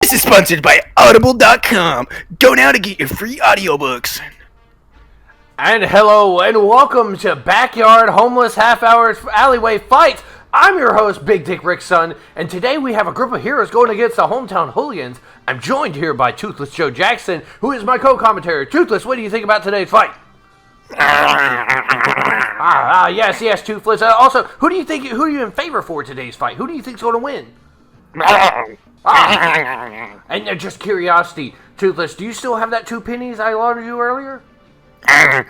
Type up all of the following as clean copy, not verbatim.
This is sponsored by Audible.com. Go now to get your free audiobooks. And hello and welcome to Backyard Homeless Half Hours Alleyway Fights. I'm your host, Big Dick Rick's son, and today we have a group of heroes going against the hometown hooligans. I'm joined here by Toothless Joe Jackson, who is my co-commentator. Toothless, what do you think about today's fight? Yes, Toothless. Also, who are you in favor for today's fight? Who do you think's going to win? And just curiosity, Toothless, do you still have that 2 pennies I loaned you earlier? Well,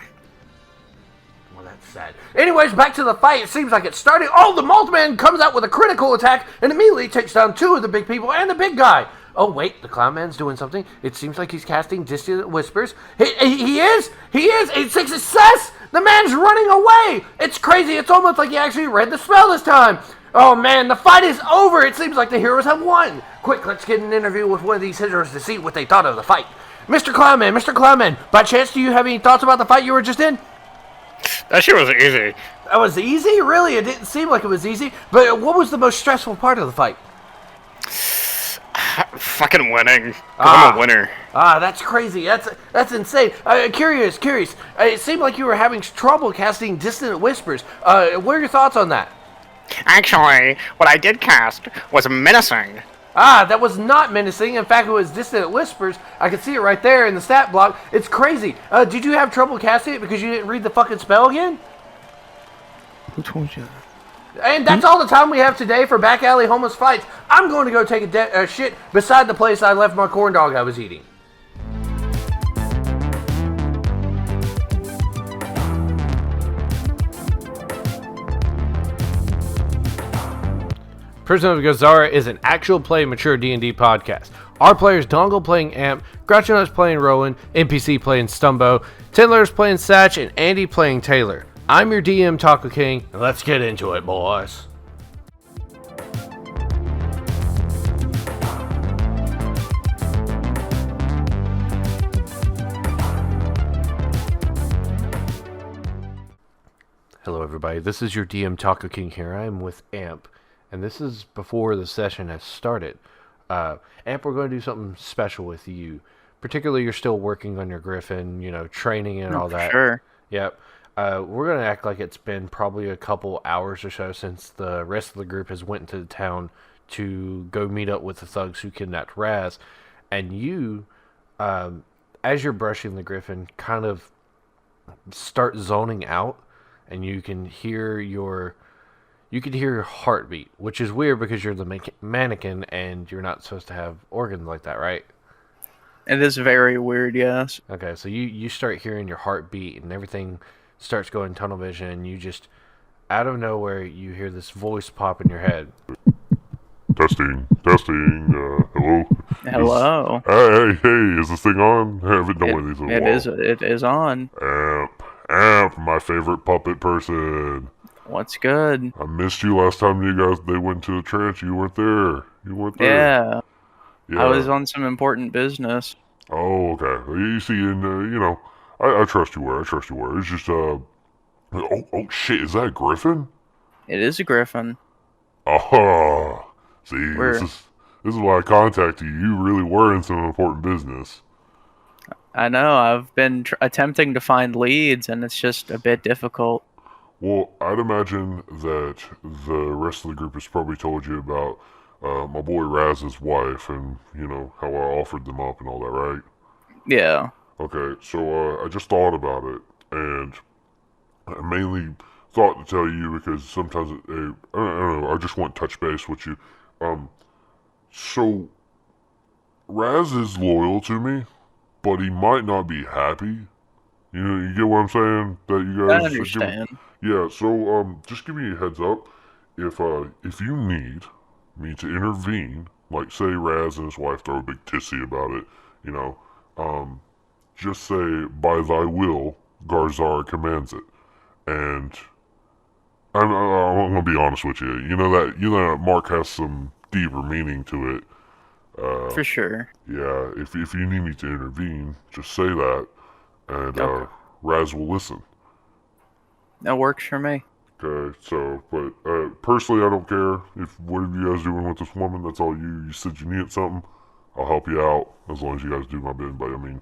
that's sad. Anyways, back to the fight. It seems like it's starting. Oh, the Malt-Man comes out with a critical attack and immediately takes down 2 of the big people and the big guy. Oh, wait, the Clown Man's doing something. It seems like he's casting Dissonant Whispers. He is! It's a success! The man's running away! It's crazy. It's almost like he actually read the spell this time. Oh, man, the fight is over. It seems like the heroes have won. Quick, let's get an interview with one of these heroes to see what they thought of the fight. Mr. Clownman, by chance, do you have any thoughts about the fight you were just in? That shit was easy. That was easy? Really? It didn't seem like it was easy. But what was the most stressful part of the fight? Fucking winning. I'm a winner. That's crazy. That's insane. Curious. It seemed like you were having trouble casting Dissonant Whispers. What are your thoughts on that? Actually, what I did cast was menacing. That was not menacing. In fact, it was Dissonant Whispers. I can see it right there in the stat block. It's crazy. Did you have trouble casting it because you didn't read the fucking spell again? Who told you? And that's all the time we have today for Back Alley Homeless Fights. I'm going to go take a shit beside the place I left my corn dog I was eating. Prison of Garzara is an actual play mature D&D podcast. Our players Dongle playing Amp, Groucho playing Rowan, NPC playing Stumbo, Tindler's playing Satch, and Andy playing Taylor. I'm your DM Taco King, and let's get into it, boys. Hello everybody, this is your DM Taco King here. I am with Amp. And this is before the session has started. Amp, we're going to do something special with you. Particularly, you're still working on your Griffin, training and all that. Sure. Yep. We're going to act like it's been probably a couple hours or so since the rest of the group has went into the town to go meet up with the thugs who kidnapped Raz. And you, as you're brushing the Griffin, kind of start zoning out. And you can hear your heartbeat, which is weird because you're the mannequin and you're not supposed to have organs like that, right? It is very weird, yes. Okay, so you start hearing your heartbeat and everything starts going tunnel vision, and you just, out of nowhere, you hear this voice pop in your head. Testing, hello? Hello. Hey, is this thing on? I haven't done one of these in a while. It is on. Amp, my favorite puppet person. What's good? I missed you last time they went to the trance. You weren't there. Yeah. I was on some important business. Oh, okay. Well, you see, and, I trust you were. It's just, oh, shit, is that a griffin? It is a griffin. Oh, see, this is why I contacted you. You really were in some important business. I know. I've been attempting to find leads, and it's just a bit difficult. Well, I'd imagine that the rest of the group has probably told you about my boy Raz's wife and, how I offered them up and all that, right? Yeah. Okay, so I just thought about it, and I mainly thought to tell you because sometimes, I don't know, I just want to touch base with you. So, Raz is loyal to me, but he might not be happy. You get what I'm saying? That you guys I understand. Yeah, so just give me a heads up. If you need me to intervene, like say Raz and his wife throw a big tissy about it, just say, by thy will, Garzara commands it. And I'm gonna be honest with you. You know that Mark has some deeper meaning to it. For sure. Yeah, if you need me to intervene, just say that, and Okay. Raz will listen. That works for me. Okay, so, but personally, I don't care if whatever you guys doing with this woman. That's all you. You said you needed something. I'll help you out as long as you guys do my bidding. But I mean,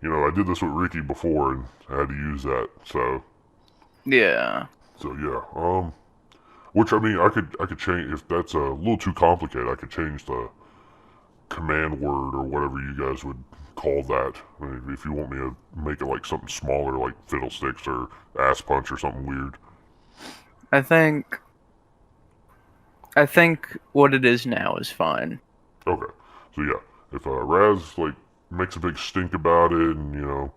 I did this with Ricky before and I had to use that. So Yeah. yeah. Which I mean, I could change if that's a little too complicated. I could change the command word or whatever you guys would call that. I mean, if you want me to make it like something smaller, like fiddlesticks or ass punch or something weird. I think what it is now is fine. Okay. So yeah, if Raz like makes a big stink about it, and you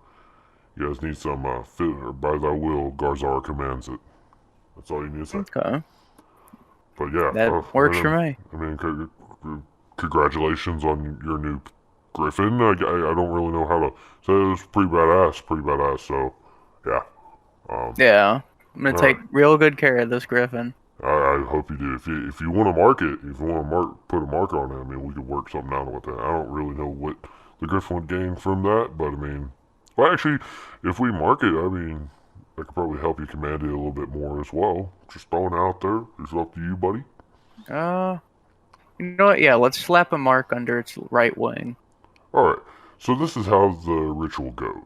guys need some fit or by thy will, Garzara commands it. That's all you need to say. Okay. But yeah, That works for me. I mean, congratulations on your new Griffin. I don't really know how to say it. Was pretty badass. So yeah. Yeah. I'm gonna take right. real good care of this Griffin. I hope you do. If you want to mark it, if you want to put a mark on it, I mean, we could work something out with that. I don't really know what the Griffin would gain from that, but I mean, well, actually, if we mark it, I mean, I could probably help you command it a little bit more as well. Just throwing it out there. It's up to you, buddy. You know what? Yeah, let's slap a mark under its right wing. All right. So this is how the ritual goes.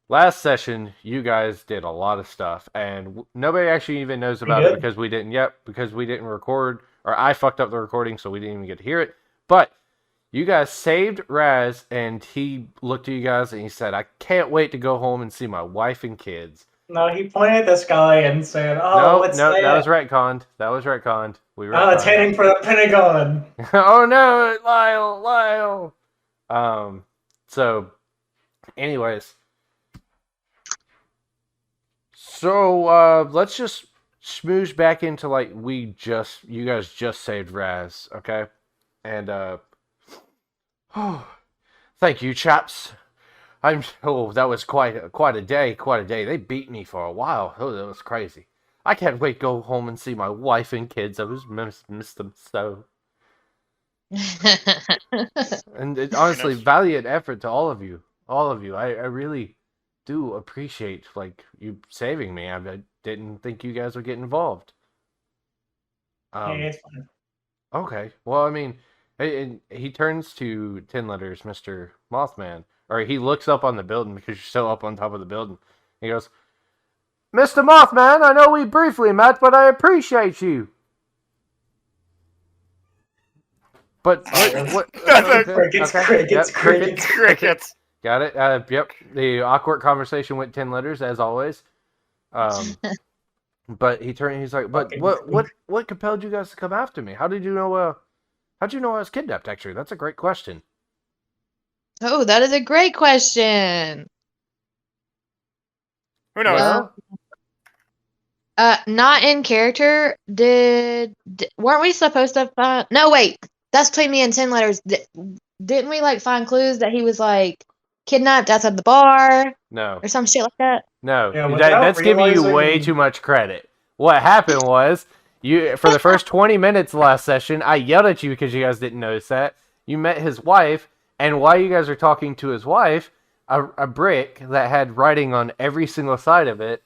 Last session, you guys did a lot of stuff, and nobody actually even knows about it because we didn't record, or I fucked up the recording, so we didn't even get to hear it. But you guys saved Raz, and he looked at you guys and he said, "I can't wait to go home and see my wife and kids." No, he pointed at the sky and said, "Oh, what's that?" That was retconned. We Oh, it's heading for the Pentagon. Oh no, Lyle. So, anyways. So, let's just smoosh back into like you guys just saved Raz, okay? And thank you, chaps. That was quite a day. They beat me for a while. Oh, that was crazy. I can't wait to go home and see my wife and kids. I just miss them so. And honestly, valiant effort to all of you. I really do appreciate like you saving me. I didn't think you guys would get involved. It's fine. Okay. Well, I mean, he turns to 10 letters, Mr. Mothman, or he looks up on the building because you're still up on top of the building. He goes, "Mr. Mothman, I know we briefly met, but I appreciate you." But what? Crickets. Got it. Yep. The awkward conversation went 10 letters as always. But he's like, "But what compelled you guys to come after me? How'd you know I was kidnapped? Actually, that's a great question." Oh, that is a great question. Who knows? Not in character. Weren't we supposed to find? No, wait. That's between me and 10 letters. Didn't we like find clues that he was like kidnapped outside the bar? No. Or some shit like that? No. Yeah, That's giving you way too much credit. What happened was for the first 20 minutes last session, I yelled at you because you guys didn't notice that. You met his wife, and while you guys are talking to his wife, a brick that had writing on every single side of it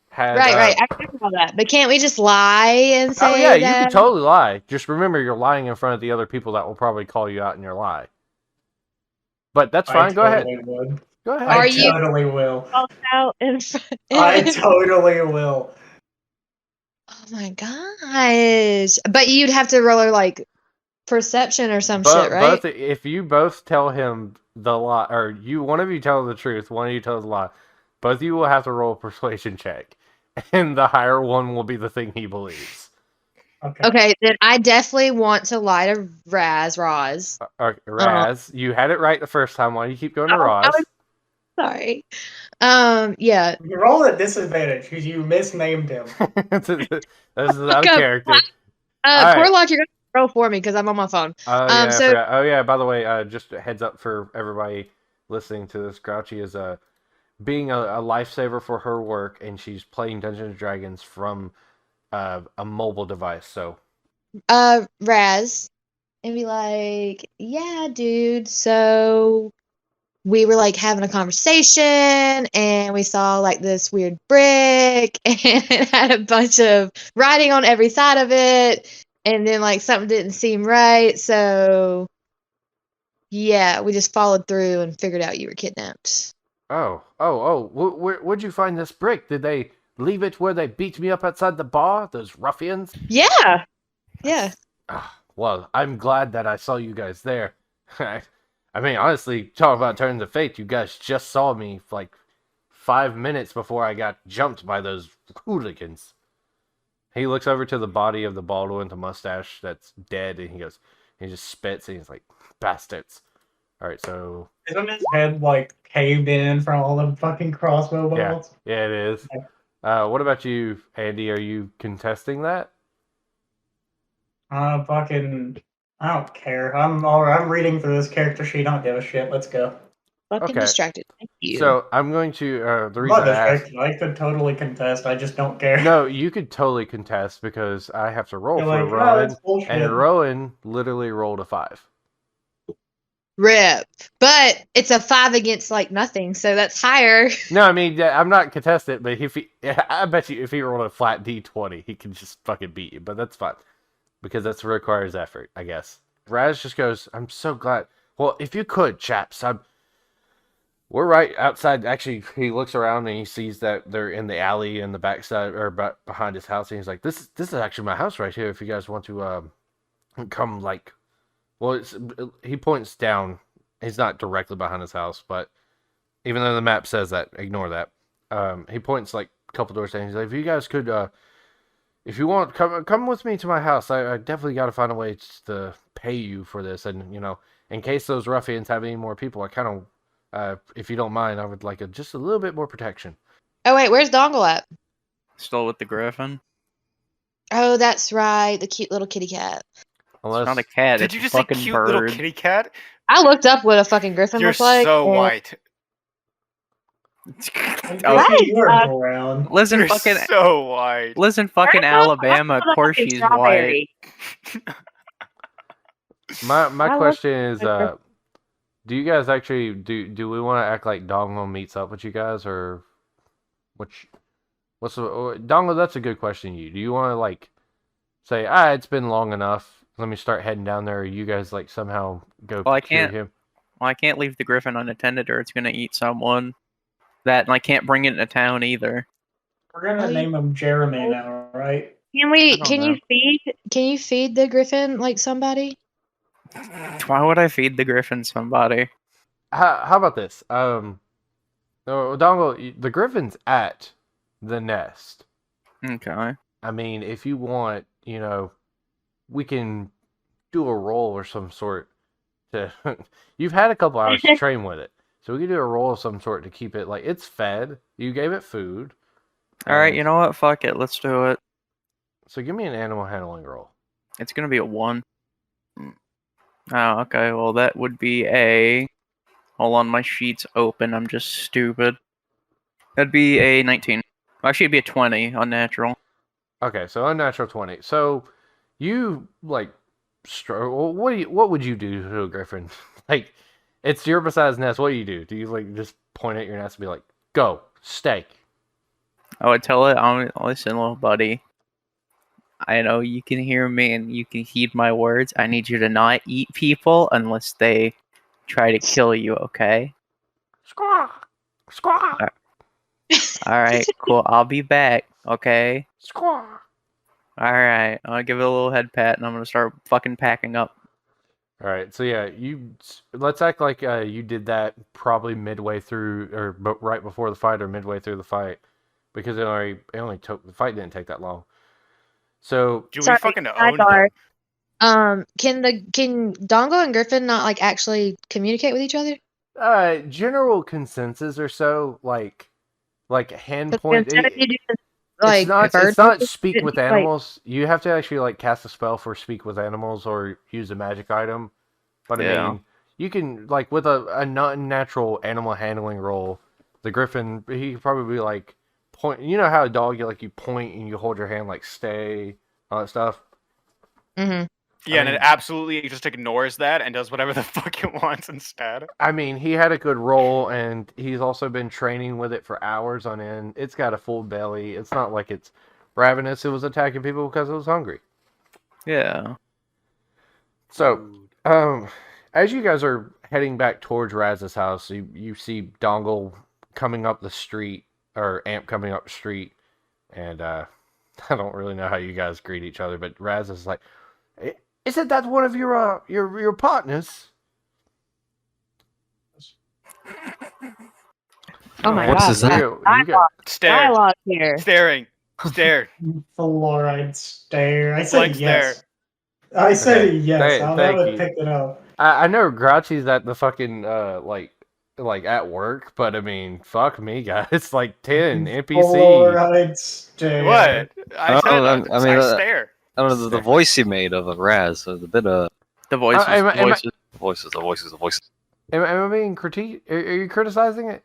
had... Right. I can all that. But can't we just lie and say Oh, yeah, that? you can totally lie. Just remember, you're lying in front of the other people that will probably call you out in your lie. But that's fine. Go ahead. Would. Go ahead. Are I you totally will. out in front? I totally will. Oh my gosh. But you'd have to roll like perception or some shit, right? If you both tell him the lie, or one of you tells the truth, one of you tells the lie, both of you will have to roll a persuasion check. And the higher one will be the thing he believes. Okay, then I definitely want to lie to Raz. Raz, you had it right the first time. Why do you keep going to Raz? Sorry. Yeah. You roll at disadvantage because you misnamed him. This is out of character. Corlock, you're gonna roll for me because I'm on my phone. Oh yeah. By the way, just a heads up for everybody listening to this. Grouchy is being a lifesaver for her work, and she's playing Dungeons and Dragons from a mobile device. So, Raz, and be like, "Yeah, dude. So we were like having a conversation, and we saw like this weird brick, and it had a bunch of writing on every side of it. and then like something didn't seem right, so yeah, we just followed through and figured out you were kidnapped. Oh. Where'd you find this brick? Did they leave it where they beat me up outside the bar? Those ruffians? Yeah. Yeah. Well, I'm glad that I saw you guys there. I mean, honestly, talking about turns of fate, you guys just saw me like 5 minutes before I got jumped by those hooligans. He looks over to the body of the bald one with the mustache that's dead, and he just spits, and he's like, bastards. Alright, so... Isn't his head, like, caved in from all the fucking crossbow bolts? Yeah, it is. What about you, Andy? Are you contesting that? I don't care. I'm reading through this character sheet. I don't give a shit. Let's go. Fucking Okay. distracted. Thank you. So, I'm going to... the I'm reason not I asked... distracted. I could totally contest. I just don't care. No, you could totally contest because I have to roll You're for like, Rowan, that's bullshit. and Rowan literally rolled a 5. Rip. But it's a 5 against like nothing, so that's higher. No, I mean, I'm not contesting, but I bet you if he rolled a flat D20, he can just fucking beat you, but that's fine. Because that requires effort, I guess. Raz just goes, I'm so glad. Well, if you could, chaps, we're right outside. Actually, he looks around and he sees that they're in the alley in the backside, or behind his house, and he's like, this is actually my house right here, if you guys want to come, like... Well, he points down. He's not directly behind his house, but even though the map says that, ignore that. He points like a couple doors down. He's like, if you guys could, if you want, come with me to my house. I definitely got to find a way to pay you for this. And, in case those ruffians have any more people, I kind of, if you don't mind, I would like just a little bit more protection. Oh wait, where's Dongle at? Still with the griffin. Oh, that's right. The cute little kitty cat. Unless, It's not a cat. Did it's you a just say fucking cute bird. little kitty cat? I looked up what a fucking griffin You're looks like. so and- white. Right, You're around. Listen, You're fucking, so white. listen, fucking Alabama. Of course she's white. my love question is, Griffin. do you guys actually do we want to act like Dongle meets up with you guys, or what's Dongle? That's a good question. Do you want to like say, it's been long enough, let me start heading down there, or you guys like somehow go Well, I procure can't- him? Well, I can't leave the griffin unattended, or it's gonna eat someone. That, and I can't bring it into town either. We're gonna Oh, you- name him Jeremy now, right? I don't Can know. you feed the griffin like somebody? Why would I feed the griffin somebody? How about this? Dongle, the griffin's at the nest. Okay. I mean, if you want, we can do a roll or some sort to... You've had a couple hours to train with it. So we can do a roll of some sort to keep it, like, it's fed. You gave it food. Alright, you know what? Fuck it. Let's do it. So give me an animal handling roll. It's gonna be a 1. Oh, okay. Well, that would be a... Hold on, my sheet's open. I'm just stupid. That'd be a 19. Actually, it'd be a 20, unnatural. Okay, so unnatural 20. So you, like, struggle. What would you do to a griffin? Like, it's your besides nest. What do you do? Do you, like, just point at your nest and be like, go, steak? I would tell it, listen, little buddy. I know you can hear me and you can heed my words. I need you to not eat people unless they try to kill you, okay? Squawk! Squawk! Alright, cool. I'll be back, okay? Squawk! Alright, I'll give it a little head pat and I'm gonna start fucking packing up. Alright, so yeah, let's act like you did that probably midway through, or right before the fight, or midway through the fight, because the fight didn't take that long. So Do we Sorry, fucking own sidebar. him? Can Dongle and Griffin not like actually communicate with each other? general consensus or so, like hand But point. instead of you doing, like, It's not bird speak voices, with like- animals. You have to actually like cast a spell for speak with animals or use a magic item. But I Yeah. mean, you can like with a non-natural animal handling roll, the griffin he could probably be like point. You know how a dog you point and you hold your hand like stay, all that stuff. Mhm. Yeah, and mean- it absolutely just ignores that and does whatever the fuck it wants instead. I mean, he had a good roll, and he's also been training with it for hours on end. It's got a full belly. It's not like it's ravenous. It was attacking people because it was hungry. Yeah. So, as you guys are heading back towards Raz's house, you see Dongle coming up the street, or Amp coming up the street, and I don't really know how you guys greet each other, but Raz is like, "Isn't that one of your partners?" Oh my What's god. his wow. name? You got Stare. Dialogue here. Staring. Stare. Fluoride stare. I said Blank yes. I said Okay. yes. I'll Thank never you. pick it up. I know Grouchy's at the fucking like at work, but I mean, fuck me, guys. It's like 10 NPC. Fluoride stare. What? I Oh, said I mean, stare. I don't know, the voice he made of a Raz was a bit The voices. the voices. Am I being critique? Are you criticizing it?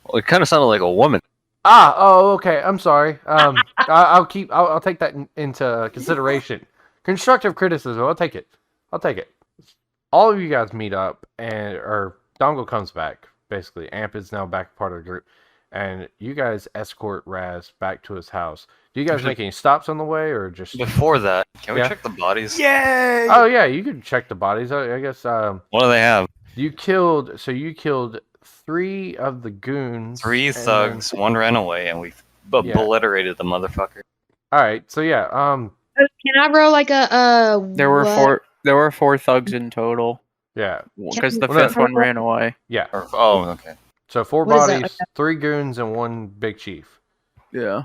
Well, it kind of sounded like a woman. Oh, okay. I'm sorry. I'll take that into consideration. Constructive criticism. I'll take it. All of you guys meet up, or Dongle comes back. Basically, Amp is now back part of the group, and you guys escort Raz back to his house. Do you guys make any stops on the way, or just? Before that, can we Yeah. check the bodies? Yay! Oh yeah, you can check the bodies. I guess. What do they have? You killed 3 of the goons. 3 and thugs, then- 1 ran away, and we obliterated the motherfucker. All right, so yeah. Can I roll like a There were what? There were 4 thugs in total Yeah. because the Well, no. 5th one ran away. Yeah. Okay. So 4 What is that, bodies, 3 goons, and 1 big chief. Yeah.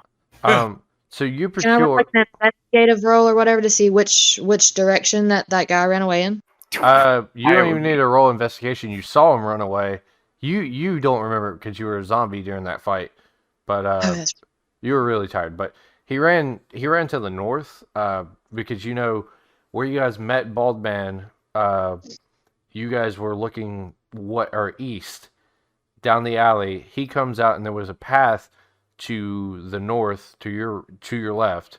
So you Can I roll procure. like an investigative roll or whatever to see which direction that guy ran away in? You I don't even would- need to roll investigation. You saw him run away. You don't remember because you were a zombie during that fight, but Oh, that's you were really tired. But he ran to the north because you know where you guys met Bald Man. You guys were looking east down the alley. He comes out and there was a path to the north to your left,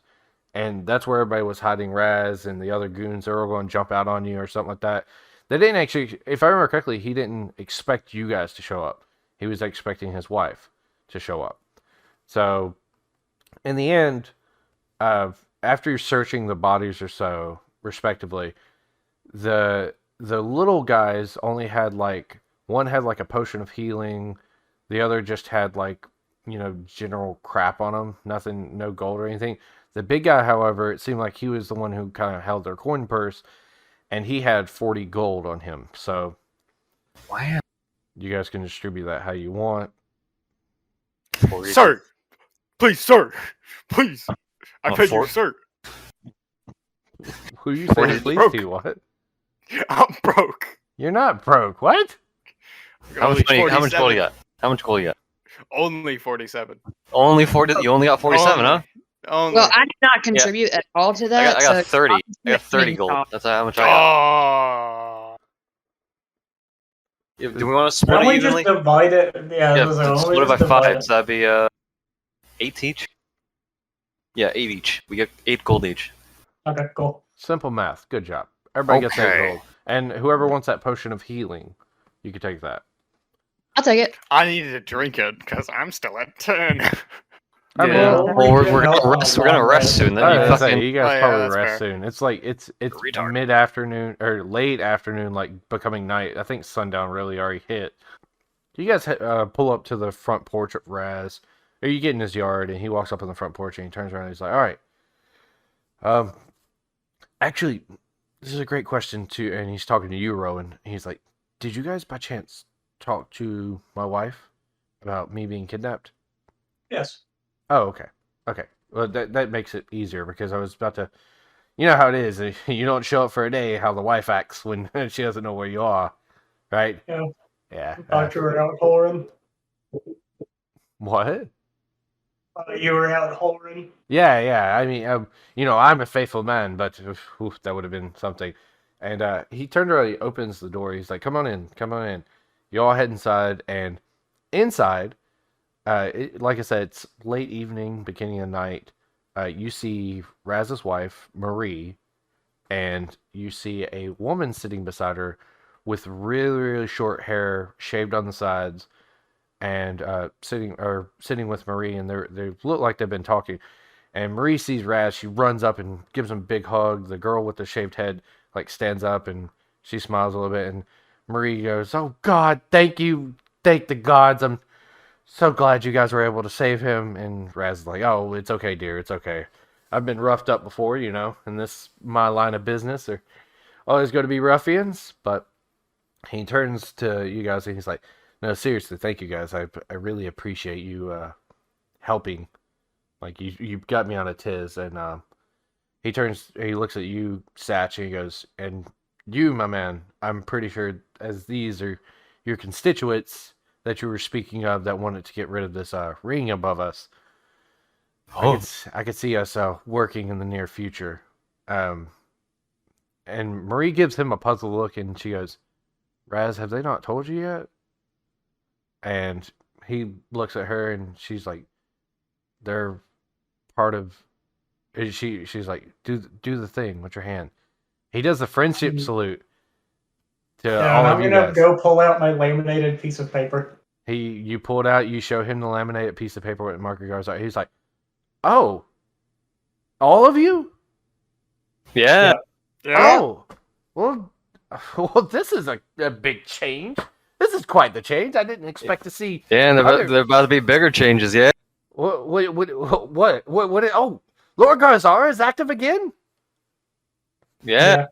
and that's where everybody was hiding. Raz and the other goons, they were going to jump out on you or something like that. They didn't actually, if I remember correctly, he didn't expect you guys to show up. He was expecting his wife to show up. So, in the end, after you're searching the bodies or so, respectively, the little guys only had one had a potion of healing, the other just had general crap on him, nothing, no gold or anything. The big guy, however, it seemed like he was the one who kind of held their coin purse, and he had 40 gold on him. So, Wow. you guys can distribute that how you want. Sir! Please, sir! Please! I Oh, beg you, for- sir! Who you saying He's please broke. to? What? I'm broke. You're not broke. What? How much Only money? How much gold 47. you got? How much gold you got? Only 47. Only 40. You only got 47, huh? Only. well, I did not contribute at all to I that. got so 30. I got 30 me gold. talk. That's how much I got. Oh. Do we want to Why split don't it we evenly? just divide it? Yeah, Yeah, those are only split it just by divide 5. it. So that'd be 8 each. Yeah, 8 each. We get 8 gold each. Okay, cool. Simple math. Good job. Everybody gets that Okay. gold. And whoever wants that potion of healing, you can take that. I'll take it. I needed to drink it because I'm still at 10. I mean, Yeah. Well, we're gonna rest soon. Then I you was gonna say, fucking you guys Oh, yeah, probably that's rest fair. soon. It's Retard. mid-afternoon or late afternoon, becoming night. I think sundown really already hit. You guys pull up to the front porch of Raz. Or you get in his yard, and he walks up on the front porch, and he turns around, and he's like, "All right, actually, this is a great question too." And he's talking to you, Rowan. He's like, "Did you guys by chance talk to my wife about me being kidnapped?" Yes. Oh, okay. Okay. Well, that makes it easier because I was about to. You know how it is. You don't show up for a day, how the wife acts when she doesn't know where you are, right? Yeah. Yeah. Thought you were out whoring. What? You were out whoring. Yeah. I mean, I'm a faithful man, but oof, that would have been something. And he turned around, he opens the door. He's like, "Come on in. You all head inside, and inside, like I said, it's late evening, beginning of night. You see Raz's wife, Marie, and you see a woman sitting beside her with really, really short hair, shaved on the sides, and sitting with Marie, and they look like they've been talking. And Marie sees Raz. She runs up and gives him a big hug. The girl with the shaved head like stands up and she smiles a little bit. And Marie goes, "Oh God, thank you, thank the gods. I'm so glad you guys were able to save him." And Raz is like, "Oh, it's okay, dear. It's okay. I've been roughed up before, you know. In this my line of business, there always going to be ruffians." But he turns to you guys and he's like, "No, seriously, thank you guys. I really appreciate you helping. Like you got me on a tiz." And he looks at you, Satch, and he goes, "And you, my man, I'm pretty sure as these are your constituents that you were speaking of that wanted to get rid of this ring above us. Oh. I could see us working in the near future." And Marie gives him a puzzled look, and she goes, "Raz, have they not told you yet?" And he looks at her, and she's like, "They're part of." She's like, "Do the thing with your hand." He does the friendship salute to all I'm of you gonna guys. go pull out my laminated piece of paper. You pull it out. You show him the laminated piece of paper with marker Garzara. He's like, "Oh, all of you? Yeah. Oh, well, this is a big change. This is quite the change. I didn't expect to see." Yeah, and other- they're about to be bigger changes, yeah. What? Oh, Lord Garzara is active again. Yeah.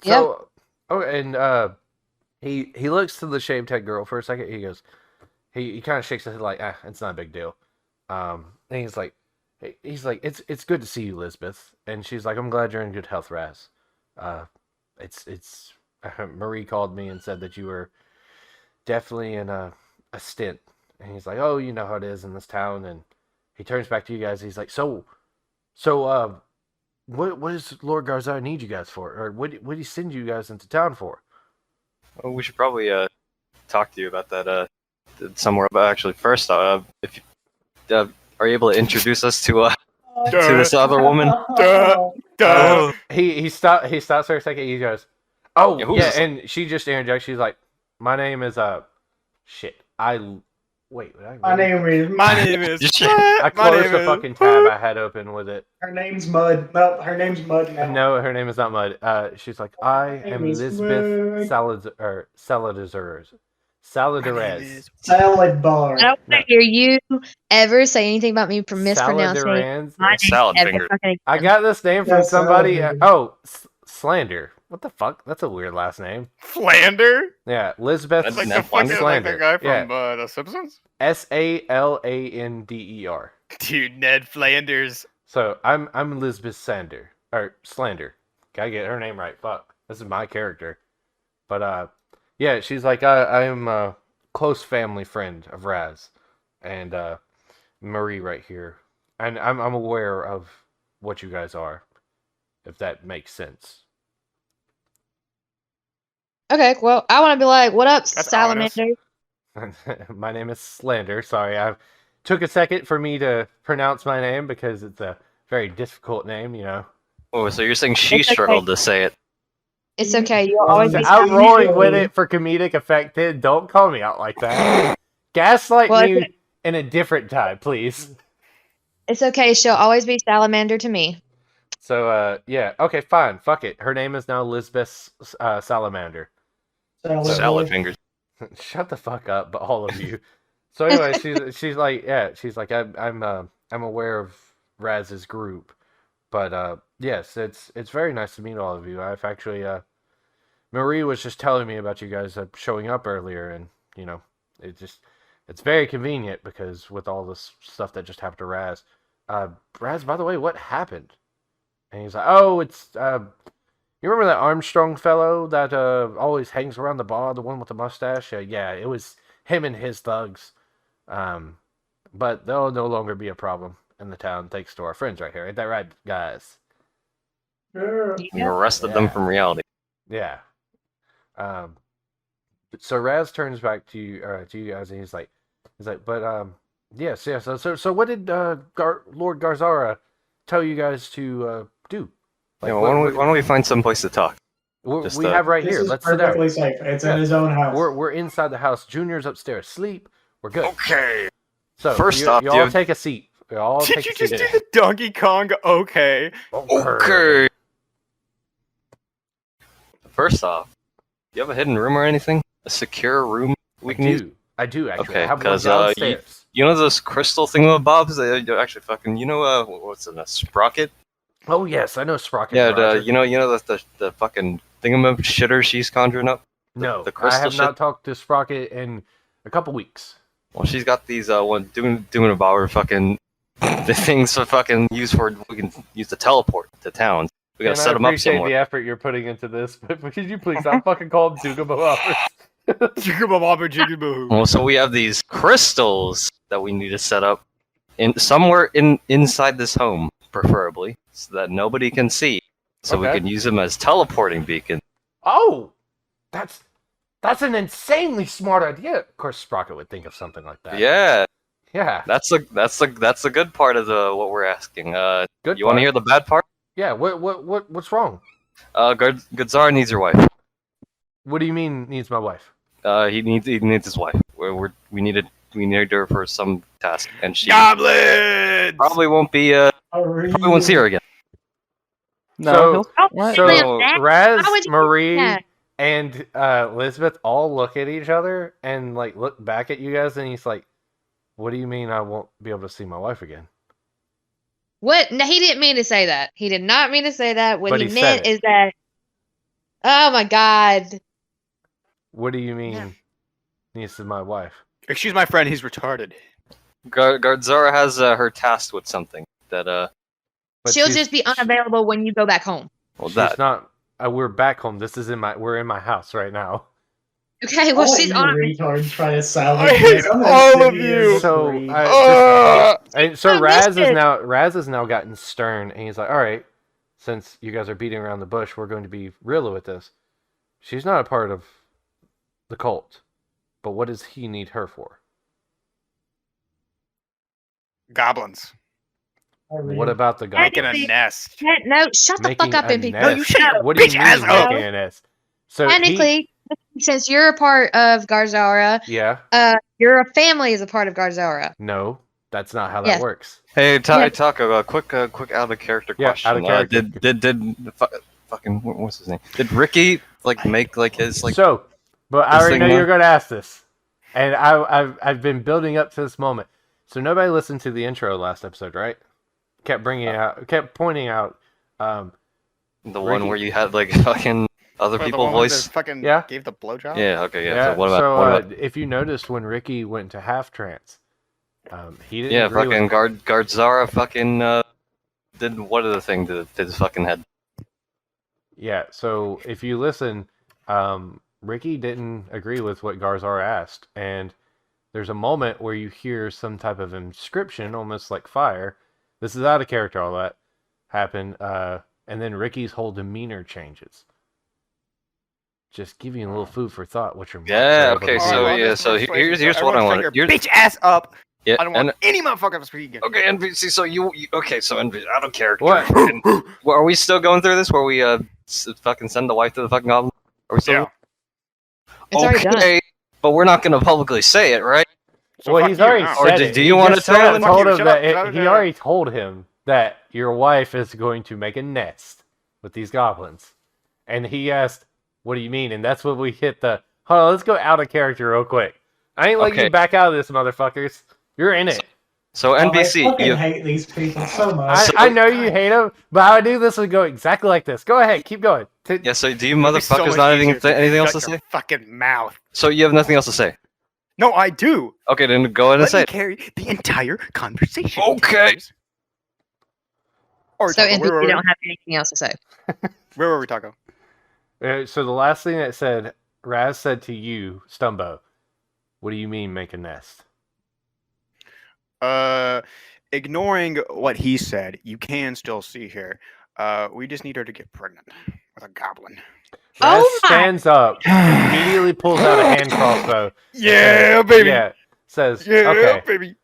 So, and he looks to the shaved head girl for a second. He goes, he kind of shakes his head like, it's not a big deal. And he's like, it's good to see you, Lisbeth. And she's like, "I'm glad you're in good health, Raz. It's Marie called me and said that you were definitely in a stint." And he's like, "Oh, you know how it is in this town." And he turns back to you guys. He's like, So, what does Lord Garzara need you guys for? Or what did he send you guys into town for?" Well, we should probably talk to you about that somewhere. But actually, first, if you, are you able to introduce us to this other woman? He stops for a second. He goes, "Oh, Yeah, who's yeah," this? and she just interjects. She's like, "My name is shit. Wait. My name is. My name is. I closed the fucking tab I had open with it. Her name's Mud. No, her name's Mud now. No, her name is not Mud. She's like, "I name am is Lisbeth Mud. Saladarez. Salad bar. I don't want to hear you ever say anything about me mispronouncing Saladarez. my name Salad ever finger. fucking I again. got this name from Yeah, somebody. Saladarez. Oh, Slander. What the fuck? That's a weird last name. Flander? Yeah, Lisbeth That's Like Ned the fucking like Slander. the guy from Yeah. The Simpsons? Salander. Dude, Ned Flanders. So I'm Lisbeth Slander. Gotta get her name right. Fuck, this is my character. But yeah, she's like, I am a close family friend of Raz, and Marie right here, and I'm aware of what you guys are, if that makes sense. Okay, well, I want to be like, "What up, That's salamander?" My name is Slander. Sorry, I took a second for me to pronounce my name because it's a very difficult name, you know. Oh, so you're saying she It's okay. struggled to say it? It's okay. You'll always be. I'm rolling with it for comedic effect. Don't call me out like that. Gaslight Well, me in a different time, please. It's okay. She'll always be salamander to me. So, yeah. Okay, fine. Fuck it. Her name is now Lisbeth Salamander. Salad fingers. Shut the fuck up, but all of you. So anyway, she's like, I'm aware of Raz's group, but yes, it's very nice to meet all of you. I've actually Marie was just telling me about you guys showing up earlier, and you know, it's very convenient because with all this stuff that just happened to Raz. Raz, by the way, what happened? And he's like, "Oh, it's you remember that Armstrong fellow that always hangs around the bar, the one with the mustache? Yeah, it was him and his thugs. But they'll no longer be a problem in the town thanks to our friends right here. Ain't that right, guys?" Yeah. You arrested them from reality. Yeah. So Raz turns back to you guys, and he's like, but yes. So what did Lord Garzara tell you guys to do? Yeah, why don't we find some place to talk? Just, We have right This here. is Let's sit down. perfectly safe. It's Yeah. in his own house. We're inside the house. Junior's upstairs. Sleep. We're good. Okay. So First you off, you do all you- take a seat. all Did take you a just seat. do the Donkey Kong? Okay. Okay. First off, do you have a hidden room or anything? A secure room we can use? I do actually. Okay, I have one 'cause, downstairs. You know those crystal thingamabobs? Actually, fucking, what's in a sprocket? Oh yes, I know Sprocket. Yeah, Roger. you know the fucking thingamab shitter she's conjuring up. No, the I crystal have shit? not talked to Sprocket in a couple weeks. Well, she's got these doing about her fucking the things to fucking use for we can use to teleport to towns. We gotta And set them I up appreciate somewhere. the effort you're putting into this, but could you please stop fucking calling Dugaboo Jigabababa. Well, so we have these crystals that we need to set up somewhere inside this home, preferably, so that nobody can see. So we Okay. can use them as teleporting beacons. Oh, that's an insanely smart idea. Of course, Sprocket would think of something like that. Yeah, Yeah. that's the good part of what we're asking. Good. You want to hear the bad part? Yeah. What's wrong? Garzara needs your wife. What do you mean needs my wife? He needs his wife. We needed her for some task, and she Goblins! probably won't be probably won't see her again. No. Oh, So that? Raz, How would you do Marie, that? and Elizabeth all look at each other and like look back at you guys, and he's like, "What do you mean I won't be able to see my wife again?" What? No, he didn't mean to say that. He did not mean to say that. What But he he said meant it. is that. Oh my God. What do you mean? Yeah. This is my wife. Excuse my friend, he's retarded. Garzara has her tasked with something that But She'll she's- just be unavailable when you go back home. well She's that not. We're back home. We're in my house right now. Okay, I'll well let she's you on. retards try to salvage I hate this. I'm gonna all sit of here you. and So read. and so I Raz missed is it. now gotten stern, and he's like, "All right, since you guys are beating around the bush, we're going to be real with this. She's not a part of the cult, but what does he need her for? Goblins. What about the Making goblins? a nest. No, shut the Making fuck up, a NPC. nest? No, you shut your What do you bitch mean ass up. making a nest? So Technically, since you're a part of Garzara, yeah, your family is a part of Garzara. no, that's not how that Yes. works. Hey, Yeah. Taco, a quick out of character Yeah, question. out of character. Did fucking what's his name? Did Ricky make his So, but I this already thing know now? you're going to ask this, and I've been building up to this moment. So nobody listened to the intro last episode, right? Kept pointing out. the Ricky. one where you had like fucking other Or the people one with voice? the fucking Yeah. gave the blowjob? Yeah. Okay. Yeah. Yeah. So what about? So, what about if you noticed when Ricky went to half trance, he didn't. yeah, agree fucking with- Garzara fucking did what other thing to his fucking head? Yeah. So if you listen, Ricky didn't agree with what Garzara asked, and there's a moment where you hear some type of inscription, almost like fire. This is out of character. All that happened, and then Ricky's whole demeanor changes. Just giving you a little food for thought. What your Yeah, monks are able okay, to Oh, do. I so love yeah, this so persuasion. here's what I Everyone wanted. shut your Here's- bitch ass up. Yeah, I don't want any motherfucker speaking. okay, NPC. So you okay? So NPC out of character. What? Well, are we still going through this where we fucking send the wife to the fucking goblin? Are we still? Yeah. It's already done. Okay, but we're not gonna publicly say it, right? So Well, fuck he's you already now. Or said do- it. do He you wanna just tell straight up him? told Fuck you, him shut that up, shut up, he shut up. already told him that your wife is going to make a nest with these goblins, and he asked, "What do you mean?" And that's when we hit the. Hold on, let's go out of character real quick. I ain't letting Okay. you back out of this, motherfuckers. You're in it. So Oh, NPC, I fucking you, hate these people so much. I know you hate them, but I knew this would go exactly like this. Go ahead, keep going. yeah. So do you It'd be so motherfuckers much not easier anything anything else to shut your say? Fucking mouth. So you have nothing else to say? No, I do. Okay, then go ahead and Let say me it. carry the entire conversation. Okay. Or So Taco, NPC don't have anything else to say. where were we, Taco? So the last thing that said, Raz said to you, Stumbo, "What do you mean make a nest?" Ignoring what he said, you can still see here. We just need her to get pregnant with a goblin. Oh Raz my- stands up, immediately pulls out a hand crossbow. Yeah, says- baby. Yeah, says, Yeah, "Okay, baby.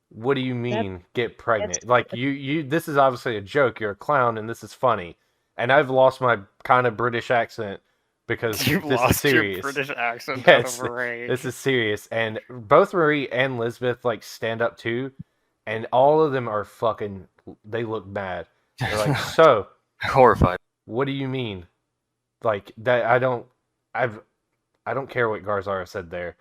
what do you mean get pregnant? Like you this is obviously a joke. You're a clown, and this is funny. And I've lost my kind of British accent because You this is lost your serious. British accent. Yes, Out of rage. This is serious, and both Marie and Lisbeth like stand up too, and all of them are fucking. They look bad. They're like, so Horrified. what do you mean? Like that? I don't care what Garzara said there.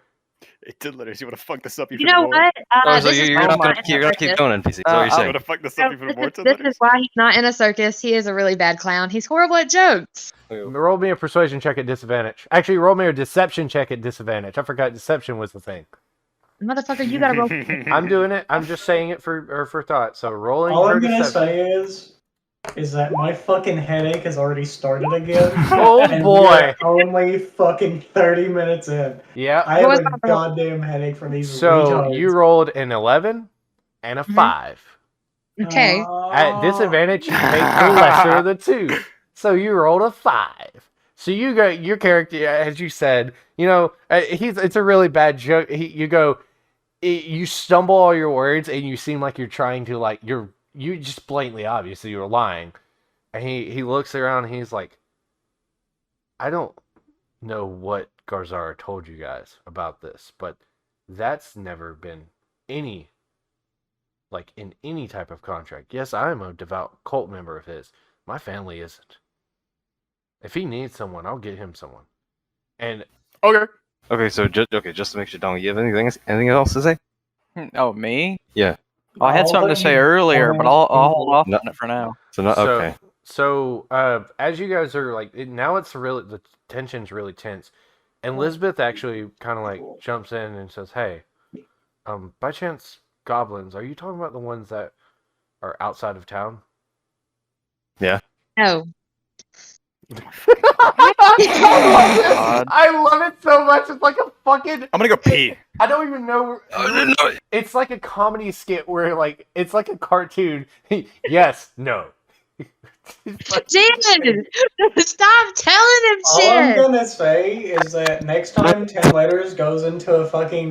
It did literally. You want to fuck this up You even know more? what? Oh, so This is you're why not he's gonna, not in you're a gonna keep circus. going, NPC. Is that what you're You saying? want to fuck this No, up even more? this is why he's not in a circus. He is a really bad clown. He's horrible at jokes. Roll me a persuasion check at disadvantage. Actually, roll me a deception check at disadvantage. I forgot deception was the thing. Motherfucker, you gotta roll. I'm doing it. I'm just saying it for thought. So rolling All for I'm gonna deception. say is that my fucking headache has already started again. Oh and boy! we're only fucking 30 minutes in. Yeah. I What have was a that? goddamn headache from these So retards. you rolled an 11 and a 5. Okay. At disadvantage, you take the lesser of the two. So you rolled a 5. So you go, your character, as you said, it's a really bad joke. You stumble all your words, and you seem like you're trying to you just blatantly, obviously, you're lying. And he looks around, and he's like, I don't know what Garzara told you guys about this, but that's never been in any type of contract. Yes, I am a devout cult member of his. My family isn't. If he needs someone, I'll get him someone. And Okay. Okay, so just to make sure, Don, you have anything else to say? Oh, me? Yeah. Oh, I had something to say earlier, but I'll hold off on it for now. So not okay. So as you guys are now the tension's really tense, and Lisbeth actually kind of jumps in and says, "Hey, by chance, goblins? Are you talking about the ones that are outside of town?" Yeah. No. I love it so much. It's like a fucking. I'm gonna go pee. I don't even know. No. It's like a comedy skit where it's like a cartoon. Yes, no. Jaden! Stop telling him All I'm shit! gonna say is that next time 10 Letters goes into a fucking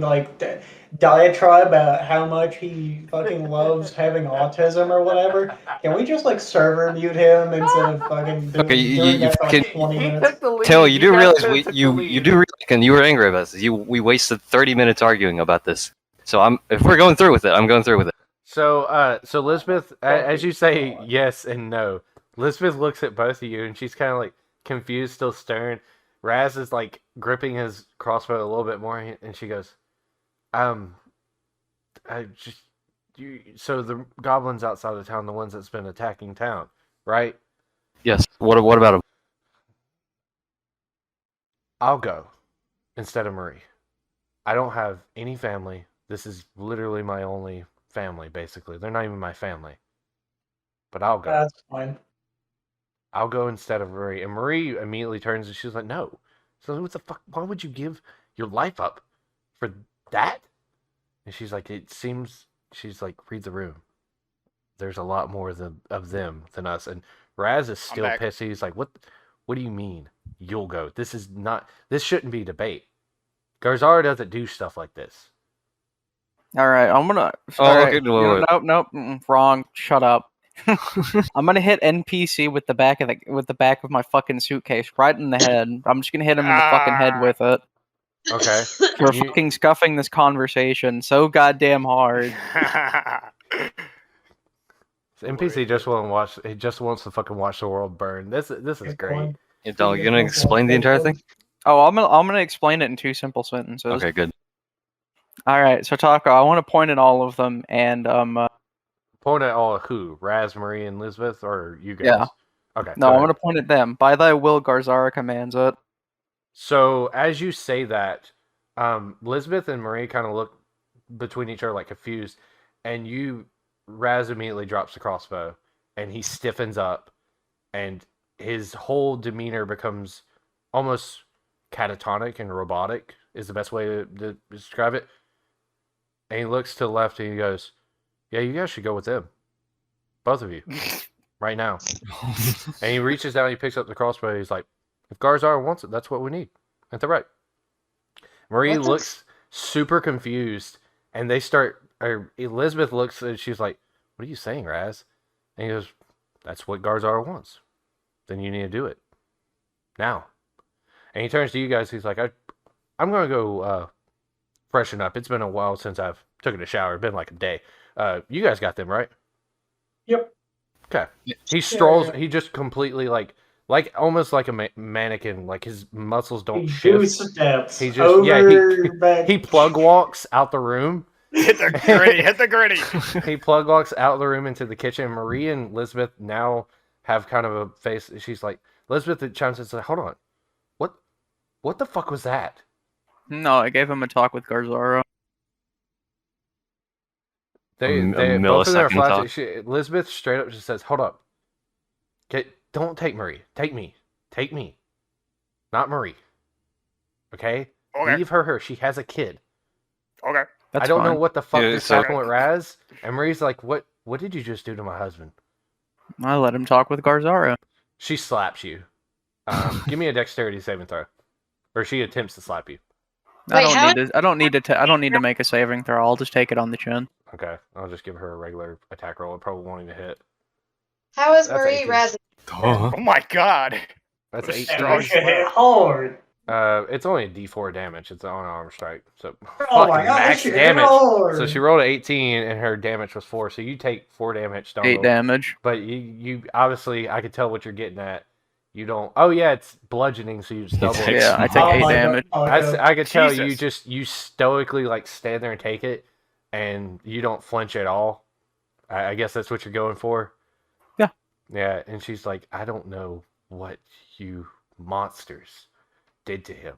diatribe about how much he fucking loves having autism or whatever, can we just server mute him instead of fucking doing, Okay, you doing that for can- 20 minutes? Taylor, you do realize you do realize, and you were angry about this. We wasted 30 minutes arguing about this. So if we're going through with it, I'm going through with it. So Lisbeth, as you say yes and no, Lisbeth looks at both of you and she's kind of confused, still staring. Raz is gripping his crossbow a little bit more, and she goes, so the goblins outside of town, the ones that's been attacking town, right? Yes. What about him? I'll go instead of Marie. I don't have any family. This is literally my only family, basically. They're not even my family. But I'll go. That's fine. I'll go instead of Marie. And Marie immediately turns and she's like, no. So what the fuck? Why would you give your life up for that? And she's like, read the room. There's a lot more of them than us. And Raz is still pissed. He's like, what do you mean you'll go? This shouldn't be debate. Garzara doesn't do stuff like this. All right, I'm gonna. Okay, Nope, wrong. Shut up. I'm gonna hit NPC with the back of my fucking suitcase right in the head. I'm just gonna hit him in the fucking head with it. Okay. For fucking scuffing this conversation so goddamn hard. NPC just won't watch. He just wants to fucking watch the world burn. This is great. Yeah, Don, you gonna explain the entire thing? Oh, I'm gonna explain it in 2 simple sentences. Okay, good. All right, so Taco, I want to point at all of them and Point at all who? Raz, Marie, and Lisbeth, or you guys? Yeah. Okay. No, I'm gonna point at them. By thy will, Garzara commands it. So as you say that, Lisbeth and Marie kind of look between each other confused, and Raz immediately drops the crossbow, and he stiffens up, and his whole demeanor becomes almost catatonic and robotic is the best way to describe it. And he looks to the left and he goes, yeah, you guys should go with them. Both of you. Right now. And he reaches down, he picks up the crossbow, he's like, if Garzara wants it, that's what we need. Ain't that right? Marie looks super confused, and Elizabeth looks and she's like, what are you saying, Raz? And he goes, that's what Garzara wants. Then you need to do it. Now. And he turns to you guys, he's like, I'm going to go freshen up. It's been a while since I've taken a shower. It's been like a day. You guys got them, right? Yep. Okay. He strolls. Yeah. He just completely like almost like a mannequin. Like his muscles don't He shift. steps He just over back. he plug walks out the room. Hit the gritty. Hit the gritty. He plug walks out the room into the kitchen. Marie and Elizabeth now have kind of a face. She's like, Elizabeth chimes in and says, "Hold on, what the fuck was that?" No, I gave him a talk with Garzara. They A both of them are millisecond talk. flashing. Elizabeth straight up just says, "Hold up, don't take Marie. Take me. Take me, not Marie. Okay, Okay. leave her. She has a kid. Okay. That's I don't know fine. what the fuck Yeah, just so- happened with Raz." And Marie's like, "What did you just do to my husband?" I let him talk with Garzara. She slaps you. Give me a dexterity saving throw, or she attempts to slap you. Wait, how- I don't need to make a saving throw. I'll just take it on the chin. Okay, I'll just give her a regular attack roll. It probably won't even hit. How is That's Marie 18. Raz? Duh. Oh my god. That's What a 8 strong That shit hit hard. It's only a D4 damage. It's an unarmed strike, so Oh my fucking god, that max shit hit damage. hard. So she rolled an 18, and her damage was 4. So you take 4 damage. Don't 8 roll. damage. But you obviously, I could tell what you're getting at. You don't. Oh yeah, it's bludgeoning, so you just double. takes- it. Yeah, I take Oh 8 my damage. God. I could tell Jesus. you stoically like stand there and take it, and you don't flinch at all. I guess that's what you're going for. Yeah. Yeah, and she's like, I don't know what you monsters did to him,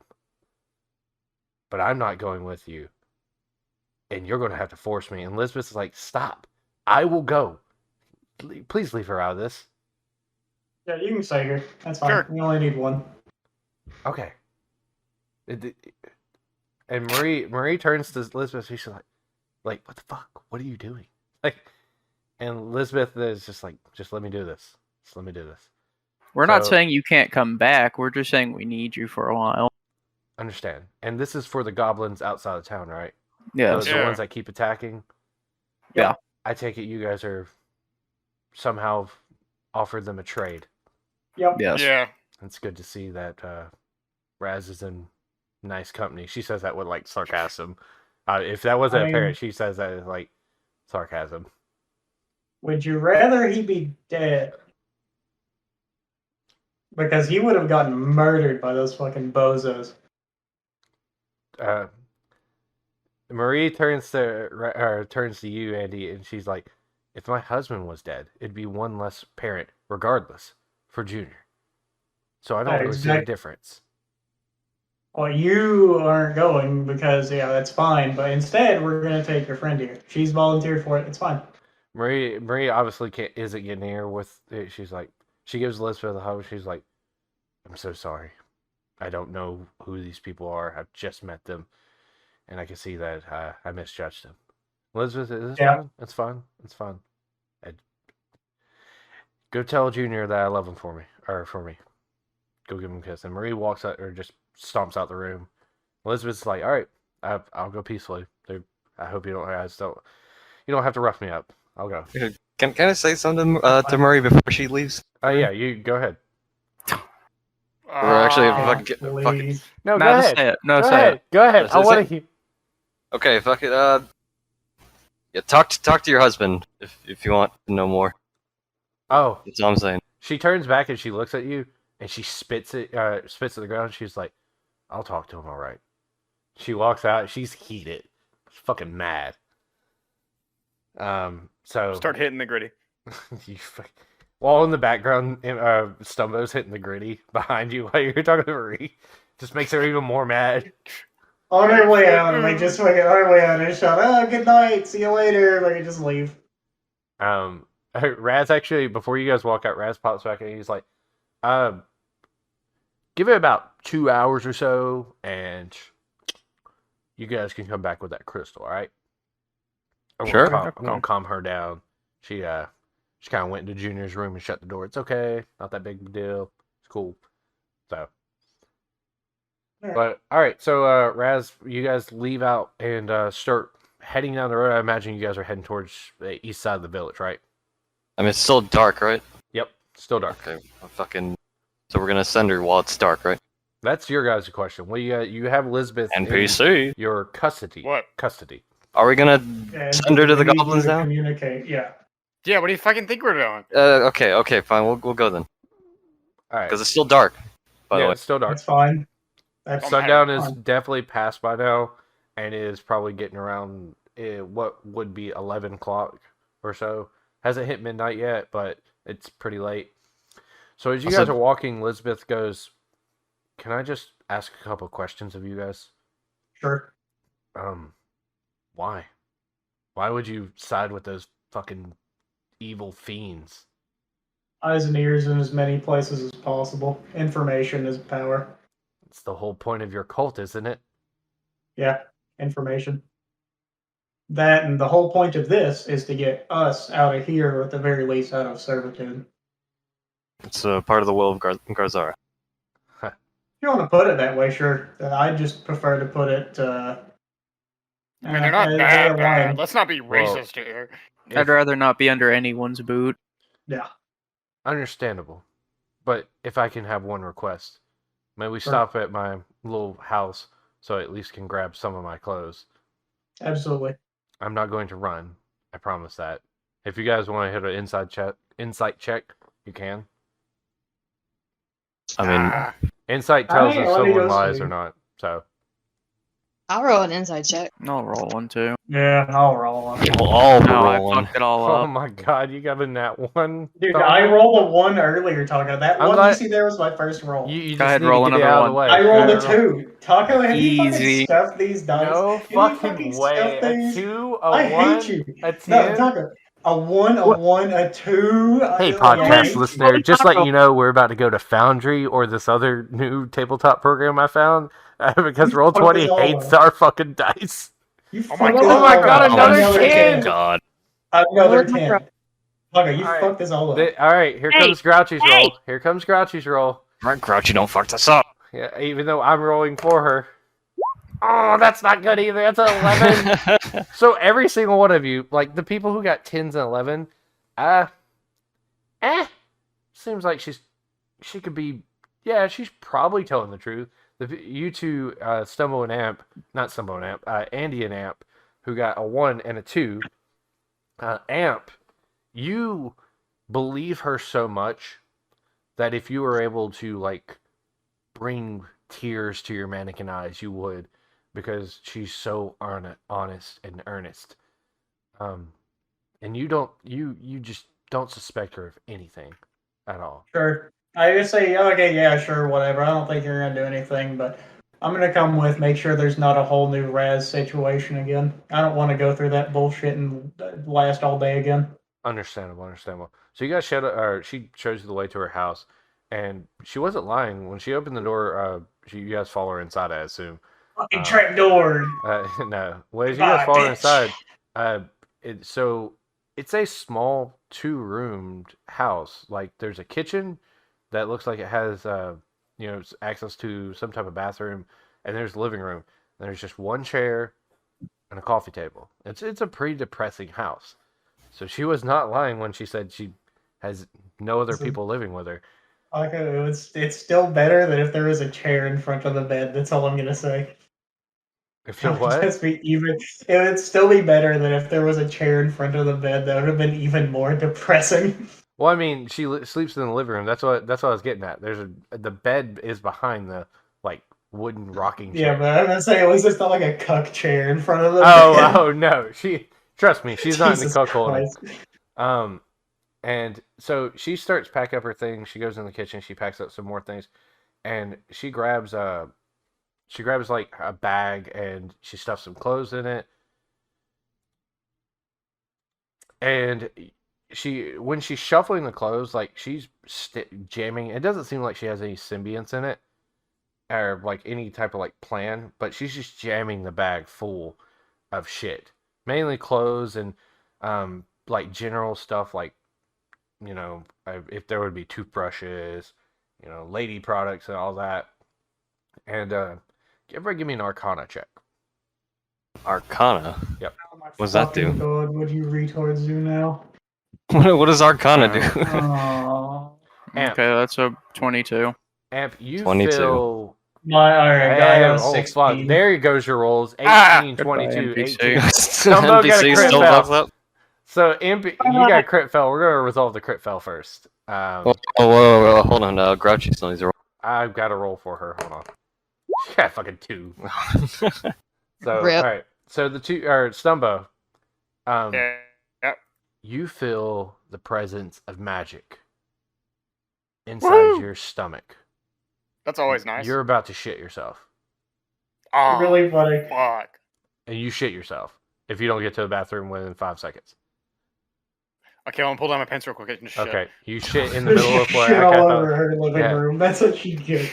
but I'm not going with you, and you're going to have to force me. And Elizabeth's like, stop. I will go. Please leave her out of this. Yeah, you can say her. That's fine. Sure. We only need one. Okay. And Marie turns to Elizabeth. She's like, what the fuck? What are you doing? Like, and Elizabeth is just like, just let me do this. Just let me do this. We're not So- saying you can't come back. We're just saying we need you for a while. Understand? And this is for the goblins outside of town, right? Yeah. Those are the Yeah. ones that keep attacking. Yeah. I take it you guys are somehow offered them a trade. Yep. Yes. Yeah. It's good to see that Raz is in nice company. She says that with like sarcasm. If that wasn't I mean- apparent, she says that with like sarcasm. Would you rather he be dead? Because he would have gotten murdered by those fucking bozos. Marie turns to you, Andy, and she's like, "If my husband was dead, it'd be one less parent, regardless, for Junior. So I don't really see the Exact- difference." Well, you aren't going because, yeah, that's fine. But instead, we're going to take your friend here. She's volunteered for it. It's fine. Marie obviously isn't getting here with it. She's like, she gives Elizabeth a hug. She's like, "I'm so sorry. I don't know who these people are. I've just met them, and I can see that I misjudged them." Elizabeth, is this Yeah. fine? It's fine. It's fine. Go tell Junior that I love him for me. Go give him a kiss. And Marie walks out or just stomps out the room. Elizabeth's like, "All right, I'll go peacefully. I hope you don't have to rough me up. I'll go." Can I say something to Murray before she leaves? Oh yeah, you go ahead. Or actually, Ah. fucking. Please. No, No, go just ahead. say it. No, Go say ahead. it. Go ahead. Just I say want to. Okay, fuck it. Yeah, talk to your husband if you want to know more. Oh, That's all I'm saying. she turns back and she looks at you and she spits at the ground. She's like, "I'll talk to him, all right." She walks out. She's heated. She's fucking mad. So Start hitting the gritty. you while in the background, Stumbo's hitting the gritty behind you while you're talking to Marie. Just makes her even more mad. On our way out, and we just fucking on our way out and shout, "Oh, good night, see you later." Like, just leave. Raz actually, before you guys walk out, Raz pops back and he's like, "Give it about 2 hours or so, and you guys can come back with that crystal, all right?" Sure. I'm gonna calm her down. She kind of went into Junior's room and shut the door. It's okay, not that big of a deal. It's cool. So, but all right. So, Raz, you guys leave out and start heading down the road. I imagine you guys are heading towards the east side of the village, right? I mean, it's still dark, right? Yep, still dark. Okay, So we're gonna send her while it's dark, right? That's your guys' question. Well, you have Elizabeth in NPC. your custody. What? Custody. Are we gonna And send her to the we need you goblins to now? Communicate. Yeah. Yeah, what do you fucking think we're doing? Okay, fine. We'll go then. All right. Because it's still dark. By the Yeah, way. it's still dark. That's fine. That's Sundown is fine. definitely past by now, and it is probably getting around what would be 11 o'clock or so. Hasn't hit midnight yet, but it's pretty late. So as you guys are walking, Elizabeth goes, "Can I just ask a couple questions of you guys? Sure. Why? Why would you side with those fucking evil fiends?" Eyes and ears in as many places as possible. Information is power. It's the whole point of your cult, isn't it? Yeah, information. That and the whole point of this is to get us out of here, or at the very least, out of servitude. It's part of the will of Garzara. If you want to put it that way, sure. I just prefer to put it. I mean, they're not bad. Let's not be racist here. I'd rather not be under anyone's boot. Yeah. Understandable. But if I can have one request, may we Sure. stop at my little house so I at least can grab some of my clothes? Absolutely. I'm not going to run. I promise that. If you guys want to hit an insight check, you can. I mean, Insight tells Alright, if let me someone go lies see. or not. So I'll roll an inside check. I'll roll one too. Yeah, I'll roll one. we'll all be No, I rolling. fucked it all oh up. my god, you got a nat one. Dude, Tom. I rolled a 1 earlier, Taco. That I'm one glad- you see there was my first roll. You just Go ahead, need roll to get it another out of the one. way. I rolled Go a ahead, roll. 2. Taco, have you fucking Easy. stuffed these dice? No Have you fucking stuffed way. A these? 2, a I 1, hate you. a No, 10. Taco. A 1, a 1, a 2. Hey, I podcast hate listener, you. just let you know we're about to go to Foundry or this other new tabletop program I found because You Roll20 fucked us all hates up. our fucking dice. You Oh my fucked God. us Oh my all God, up. another Another 10. God. Another Lord, my 10. God. Taco, you Alright. fucked us all up. Alright, here Hey, comes Grouchy's hey. roll. Here comes Grouchy's roll. Right, Grouchy, don't fuck this up. Yeah, even though I'm rolling for her. Oh, that's not good either. That's an 11. So every single one of you, like the people who got 10s and 11, seems like she could be, yeah, she's probably telling the truth. You two, Andy and Amp, who got a 1 and a 2. Amp, you believe her so much that if you were able to, like, bring tears to your mannequin eyes, you would, because she's so honest and earnest. And you just don't suspect her of anything at all. Sure. I just say, okay, yeah, sure, whatever. I don't think you're going to do anything, but I'm going to come with, make sure there's not a whole new Raz situation again. I don't want to go through that bullshit and last all day again. Understandable. So you guys she shows you the way to her house, and she wasn't lying. When she opened the door, you guys follow her inside, I assume. Fucking trapdoor. No. Well, as you Bye, guys follow her bitch. inside, so it's a small 2-roomed house. Like, there's a kitchen that looks like it has, access to some type of bathroom, and there's a living room. And there's just one chair and a coffee table. It's a pretty depressing house. So she was not lying when she said she has no other people living with her. Okay, it's still better than if there was a chair in front of the bed. That's all I'm going to say. If you what? It would still be better than if there was a chair in front of the bed. That would have been even more depressing. Well, I mean, she sleeps in the living room. That's what I was getting at. The bed is behind the, like, wooden rocking chair. Yeah, but I'm gonna say at least it's not like a cuck chair in front of the bed. Oh no, trust me, she's not in the Jesus cuckold. Christ. And so she starts packing up her things. She goes in the kitchen. She packs up some more things, and she grabs like a bag and she stuffs some clothes in it. And when she's shuffling the clothes, like she's jamming. It doesn't seem like she has any symbionts in it, or like any type of like plan. But she's just jamming the bag full of shit, mainly clothes and like general stuff, like if there would be toothbrushes, lady products and all that. And everybody give me an Arcana check. Arcana? Yep. Oh my What's that do? fucking God, what do you retards do now? What does Arcana do? Aww. Amp. Okay, that's a 22. Amp, you 22. feel Alright, I got a oh, 16. fuck. There goes your rolls. 18, Ah! 22, NPC. 18. Stumbo got a NPC crit still fail. fucks up. So, you got a crit fail. We're going to resolve the crit fail first. Whoa, hold on. Grouchy still needs a roll. I've got to roll for her. Hold on. She got fucking 2. So, Rip. alright. So, Stumbo, Yeah. you feel the presence of magic inside Woo! your stomach. That's always nice. You're about to shit yourself. oh, Really funny. fuck. And you shit yourself if you don't get to the bathroom within 5 seconds. Okay, I'm gonna pull down my pants real quick and shit. Okay, you shit in the middle of the floor. Shit Okay, I all thought- over her living yeah. room. That's what she gets.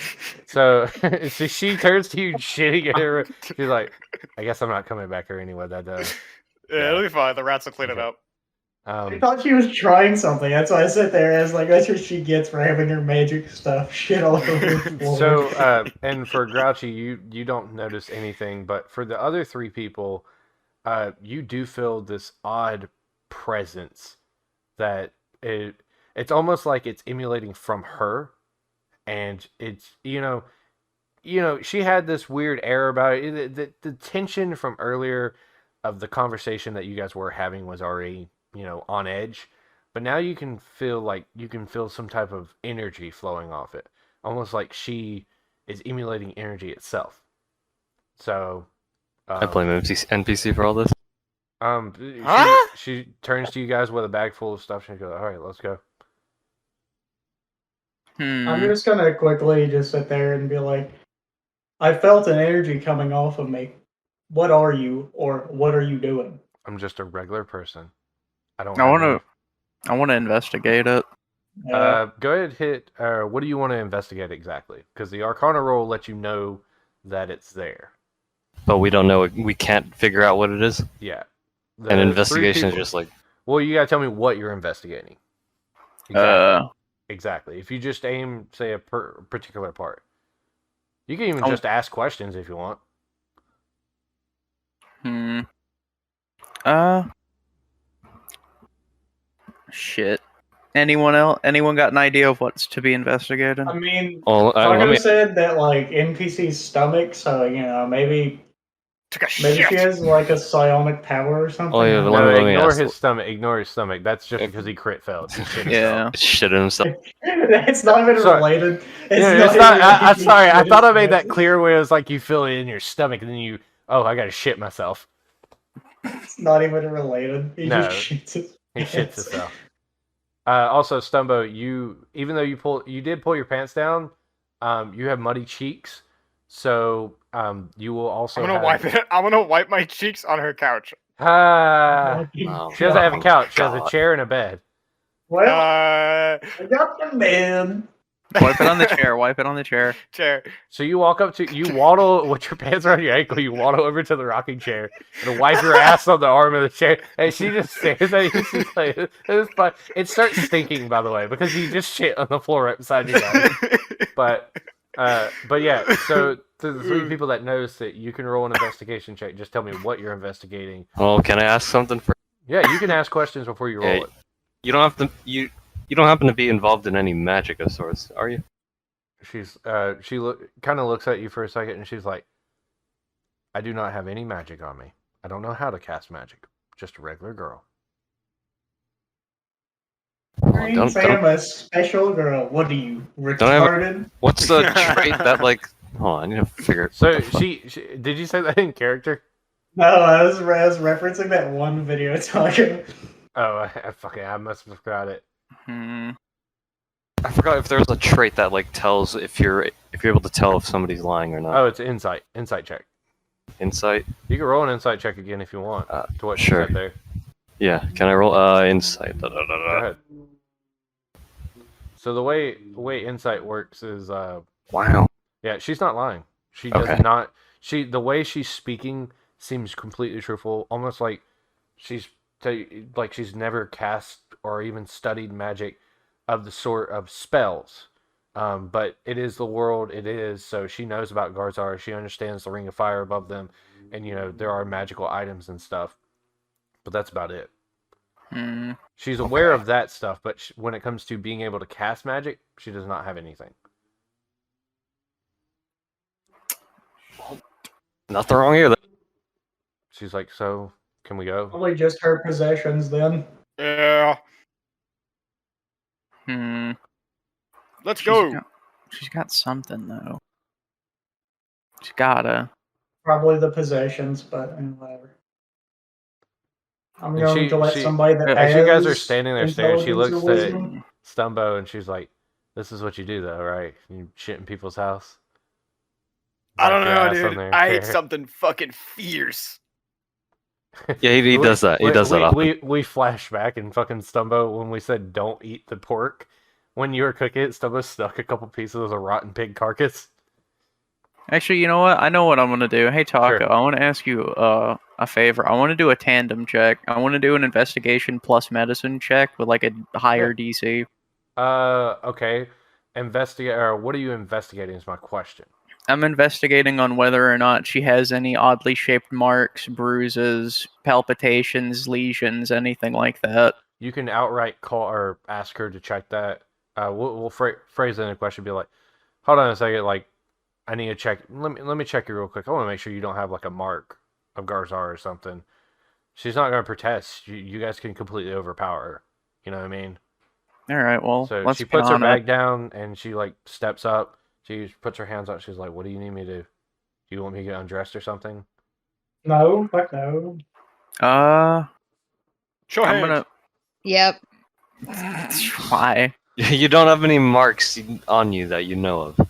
So, so she turns to you shitting in her. She's like, I guess I'm not coming back here anyway. That Yeah, it'll be fine. The rats will clean it Okay. up. I thought she was trying something. That's why I sit there as like, that's what she gets for having her magic stuff. Shit all over the floor. So, and for Grouchy, you don't notice anything, but for the other 3 people, you do feel this odd presence that it's almost like it's emulating from her, and it's you know she had this weird air about it. The tension from earlier of the conversation that you guys were having was already on edge, but now you can feel some type of energy flowing off it, almost like she is emulating energy itself. So I blame NPC for all this. Huh? She turns to you guys with a bag full of stuff. She goes, "All right, let's go." I'm just gonna quickly just sit there and be like, I felt an energy coming off of me. What are you, or what are you doing? I'm just a regular person. I don't. I have want to. I want to investigate it. Go ahead, hit. What do you want to investigate exactly? Because the Arcana roll lets you know that it's there. But we don't know. We can't figure out what it is. Yeah. And investigation is just like. Well, you gotta tell me what you're investigating. Exactly. If you just aim, say, a particular part, you can even just ask questions if you want. Shit. Anyone else? Anyone got an idea of what's to be investigated? I mean, Oh, Taco said that like NPC's stomach, so maybe Took a maybe shit. she has like a psionic power or something. Oh, yeah, No, let me ignore ask. his stomach. Ignore his stomach. That's just because he crit failed. He shit himself. Yeah. Shit himself. It's not even Sorry. related. It's not. I'm sorry. I thought I made that clear. Where it was like you feel it in your stomach, and then you. Oh, I gotta shit myself. It's not even related. He No. just shits his He shits pants. himself. Also, Stumbo, even though you did pull your pants down, you have muddy cheeks, so you will also. I'm gonna wipe it. I'm gonna wipe my cheeks on her couch. Oh, Oh, she doesn't have a couch. She has a God. chair and a bed. Well, Uh, I got the man. Wipe it on the chair. Wipe it on the chair. chair. So you walk up to, you waddle with your pants around your ankle. You waddle over to the rocking chair and wipe your ass on the arm of the chair. And she just stares at you. She's like, it's fine. It starts stinking, by the way, because you just shit on the floor right beside you guys. But yeah. So to the 3 people that notice it, you can roll an investigation check. Just tell me what you're investigating. Oh, can I ask something for? Yeah, you can ask questions before you roll Hey, it. You don't have to. You don't happen to be involved in any magic of sorts, are you? She's she kind of looks at you for a second, and she's like, "I do not have any magic on me. I don't know how to cast magic. Just a regular girl." Green don't- Sam, a special girl. What are you, Don't have a- retarded? What's the trait that like? Hold on, I need to figure. So what the fuck- she did you say that in character? No, I was referencing that one video Taco. Oh, I must have forgot it. I forgot if there's a trait that like tells if you're able to tell if somebody's lying or not. Oh, it's insight check. Insight. You can roll an insight check again if you want. To what sure. you said there. Yeah. Can I roll insight? Go ahead. So the way insight works is Wow. yeah, she's not lying. She does Okay. not. The way she's speaking seems completely truthful, almost like she's never cast or even studied magic of the sort of spells. But it is the world it is, so she knows about Garzara. She understands the Ring of Fire above them, and there are magical items and stuff. But that's about it. She's aware of that stuff, but when it comes to being able to cast magic, she does not have anything. Nothing wrong here. She's like, so can we go? Probably just her possessions then. Yeah. Let's go. She's got something though. She's gotta. Probably the possessions, but whatever. I'm And going to let somebody that as you guys are has standing there staring, she intelligence looks or at wisdom. Stumbo and she's like, "This is what you do, though, right? You shit in people's house." I don't Wipe your know, ass on dude. their I ate chair. something fucking fierce. Yeah, he does that. He does that often. We flash back and fucking Stumbo when we said don't eat the pork. When you were cooking it, Stumbo stuck a couple pieces of a rotten pig carcass. Actually, you know what? I know what I'm gonna do. Hey, Taco, Sure. I want to ask you a favor. I want to do a tandem check. I want to do an investigation plus medicine check with like a higher DC. Okay. Investigate, or what are you investigating is my question. I'm investigating on whether or not she has any oddly shaped marks, bruises, palpitations, lesions, anything like that. You can outright call or ask her to check that. We'll phrase it in a question. Be like, hold on a second. Like, I need to check. Let me check you real quick. I want to make sure you don't have like a mark of Garzara or something. She's not going to protest. You guys can completely overpower her. You know what I mean? All right. Well, So let's she get puts her on bag it. down and she like steps up. She puts her hands out. She's like, "What do you need me to do? Do you want me to get undressed or something?" No, fuck no. Show I'm hands. gonna. Yep. Why? You don't have any marks on you that you know of.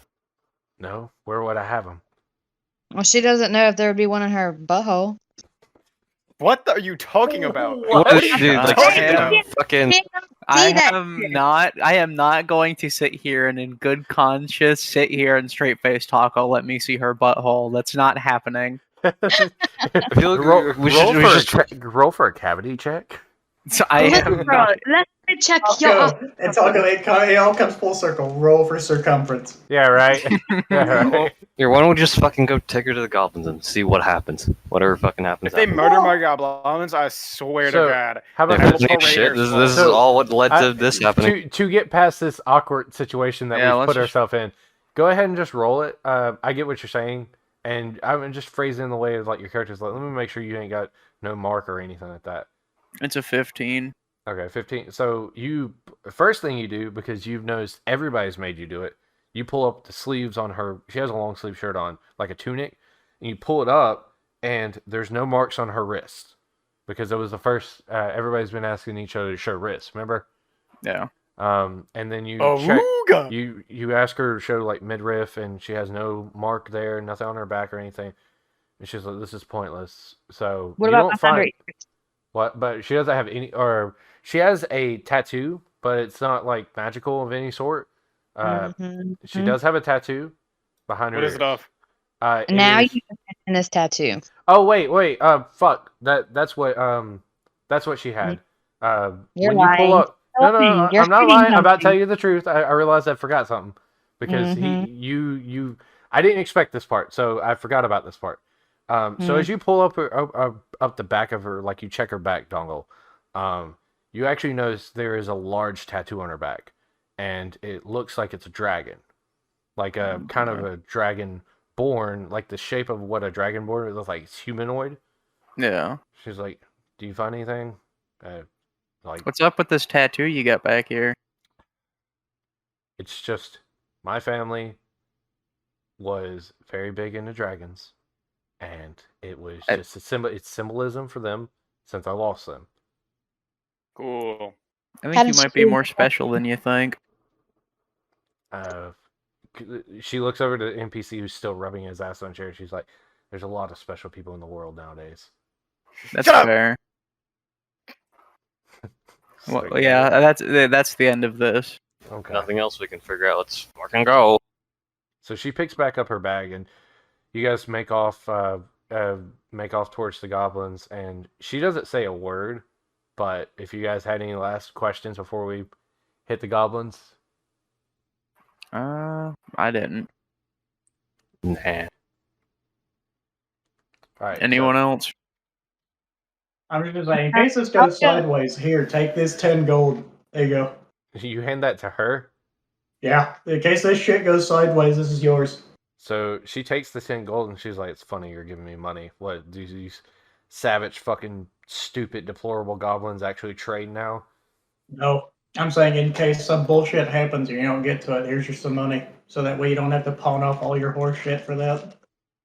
No. Where would I have them? Well, she doesn't know if there would be one in her butthole. What are you talking about? What are is you dude? Like talking I about? fucking. I that am not. I am not going to sit here and, in good conscience, sit here and straight face talk. Oh, let me see her butthole. That's not happening. I feel like roll for a cavity check. So I am not. Let's check your. It's all good. It all comes full circle. Roll for circumference. Yeah, right. Yeah, right. Here, why don't we just fucking go take her to the goblins and see what happens? Whatever fucking happens. If they happens. murder my goblins, I swear So, to God. How They about I this? will ain't parade shit. her This is So, all what led to this happening. To get past this awkward situation that Yeah, we've let's put just- ourselves in, go ahead and just roll it. I get what you're saying, and I'm just phrasing the way of like your character's like, let me make sure you ain't got no mark or anything like that. It's a 15. Okay, 15. So first thing you do, because you've noticed everybody's made you do it, you pull up the sleeves on her. She has a long sleeve shirt on, like a tunic, and you pull it up, and there's no marks on her wrists, because it was the first. Everybody's been asking each other to show wrists. Remember? Yeah. And then you check. Awooga. You ask her to show like midriff, and she has no mark there, nothing on her back or anything. And she's like, "This is pointless." So What you about don't my find boundary? what, but she doesn't have any, or she has a tattoo, but it's not like magical of any sort. She does have a tattoo behind her What is it ears. of? It Now is- you can mention this tattoo. Oh wait. Fuck. That's what she had. You're when you pull lying. up, no, You're I'm not hiding lying. I'm about to something. tell you the truth. I realized I forgot something because you. I didn't expect this part, so I forgot about this part. So as you pull up the back of her, like you check her back dongle, you actually notice there is a large tattoo on her back, and it looks like it's a dragon, like a kind of a dragon born, like the shape of what a dragon born. It looks like it's humanoid. Yeah. She's like, "Do you find anything?" Like, What's up with this tattoo you got back here? it's just my family was very big into dragons, and it was just a symbol. It's symbolism for them since I lost them. Cool. I How think you did might she- be more special than you think. She looks over to the NPC who's still rubbing his ass on a chair. She's like, "There's a lot of special people in the world nowadays." That's Shut up! fair. So, Well, yeah, that's the end of this. Okay. Nothing else we can figure out. Let's fucking go. So she picks back up her bag, and you guys make off towards the goblins. And she doesn't say a word, but if you guys had any last questions before we hit the goblins, I didn't. Nah. all right. Anyone else? I'm just saying, in case this goes sideways, here, take this 10 gold. There you go. So you hand that to her. Yeah, in case this shit goes sideways, this is yours. So she takes the 10 gold and she's like, "It's funny you're giving me money. What, do these savage, fucking, stupid, deplorable goblins actually trade now?" No, I'm saying in case some bullshit happens and you don't get to it, here's your some money. So that way you don't have to pawn off all your horse shit for that.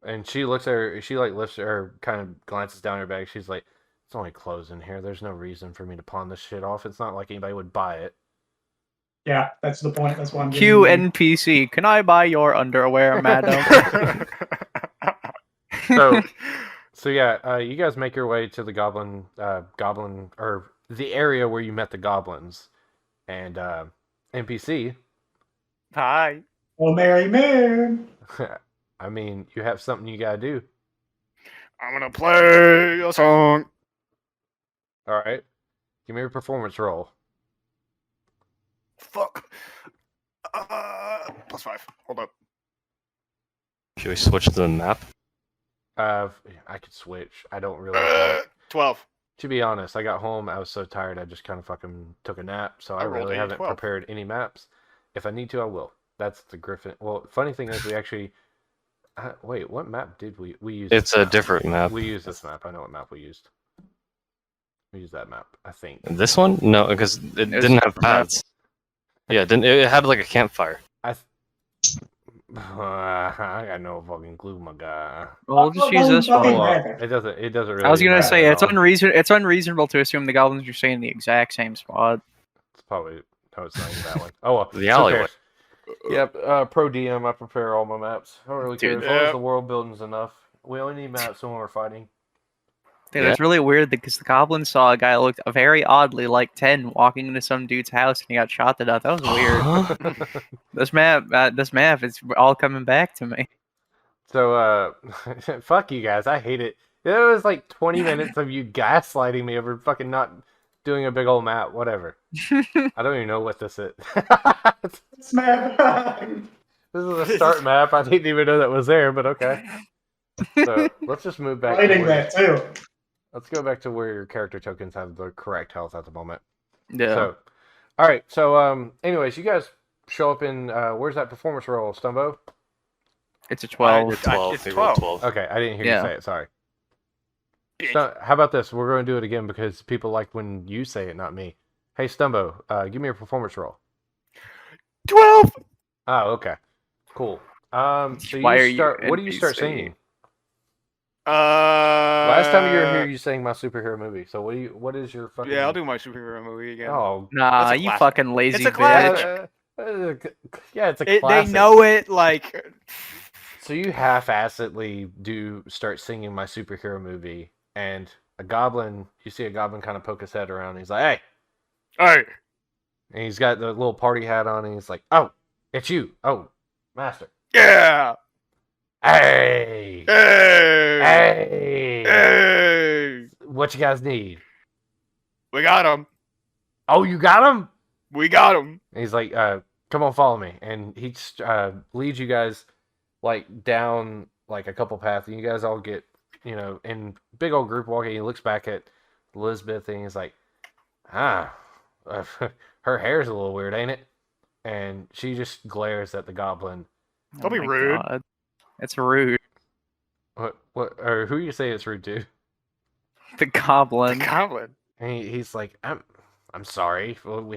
And she looks at her, she like lifts her, kind of glances down her bag. She's like, "It's only clothes in here. There's no reason for me to pawn this shit off. It's not like anybody would buy it." Yeah, that's the point. That's why I'm Q giving you. NPC, can I buy your underwear, madam? So yeah, you guys make your way to the goblin, or the area where you met the goblins, and NPC. Hi. Oh, Mary man. I mean, you have something you gotta do. I'm gonna play a song. All right, give me your performance roll. Fuck. +5. Hold up. Should we switch to the map? I could switch. I don't really. 12. To be honest, I got home. I was so tired. I just kind of fucking took a nap. So I I rolled really a haven't 12. prepared any maps. If I need to, I will. That's the Griffin. Well, funny thing is, we actually. Wait, what map did we use? It's a different map. We used this map. I know what map we used. We used that map, I think. This one? No, because it didn't have paths. Yeah, it had like a campfire. I got no fucking clue, my guy. Well, we'll just use this Fucking one. rabbit. It doesn't really. I was gonna matter say at it's all. It's unreasonable to assume the goblins are staying in the exact same spot. It's probably no, it's not even that one. Oh well. The alleyway. Yep. Pro DM. I prepare all my maps. I don't really care Dude, as long as yep. the world building's enough. We only need maps when we're fighting. Dude, Yeah. it's really weird because the goblins saw a guy who looked very oddly like 10 walking into some dude's house and he got shot to death. That was weird. This map, it's all coming back to me. So, fuck you guys. I hate it. It was like 20 minutes of you gaslighting me over fucking not doing a big old map. Whatever. I don't even know what this is. This map. This is a start map. I didn't even know that was there, but okay. So let's just move back. Writing that too. Let's go back to where your character tokens have the correct health at the moment. Yeah. So, all right. So, anyways, you guys show up in where's that performance roll, Stumbo? It's a 12. It's 12. It's They rolled 12. 12. Okay, I didn't hear Yeah. you say it. Sorry. Bitch. How about this? We're going to do it again because people like when you say it, not me. Hey, Stumbo, give me your performance roll. 12. Oh, okay. Cool. So Why are you you start. What do you start NPC? singing? Last Last time you were here, you sang my superhero movie. So what is your fucking? Yeah, I'll do my superhero movie again. Oh, Nah, That's a you classic. fucking lazy It's a bitch. classic. Yeah, it's a They classic. know it, like. So you half-assedly do start singing my superhero movie, and you see a goblin kind of poke his head around, and he's like, "Hey!" Hey. And he's got the little party hat on, and he's like, "Oh, it's you. Oh, master. Yeah. Hey! Hey. Hey! Hey. What you guys need? We got him. Oh, you got him?" We got him. And he's like, "Come on, follow me." And he leads you guys like down like a couple paths, and you guys all get, in big old group walking. He looks back at Elizabeth, and he's like, her hair's a little weird, ain't it? And she just glares at the goblin. Don't be my rude. God. It's rude. Or who you say it's rude to? The goblin. Goblin. And he's like, I'm sorry. Well,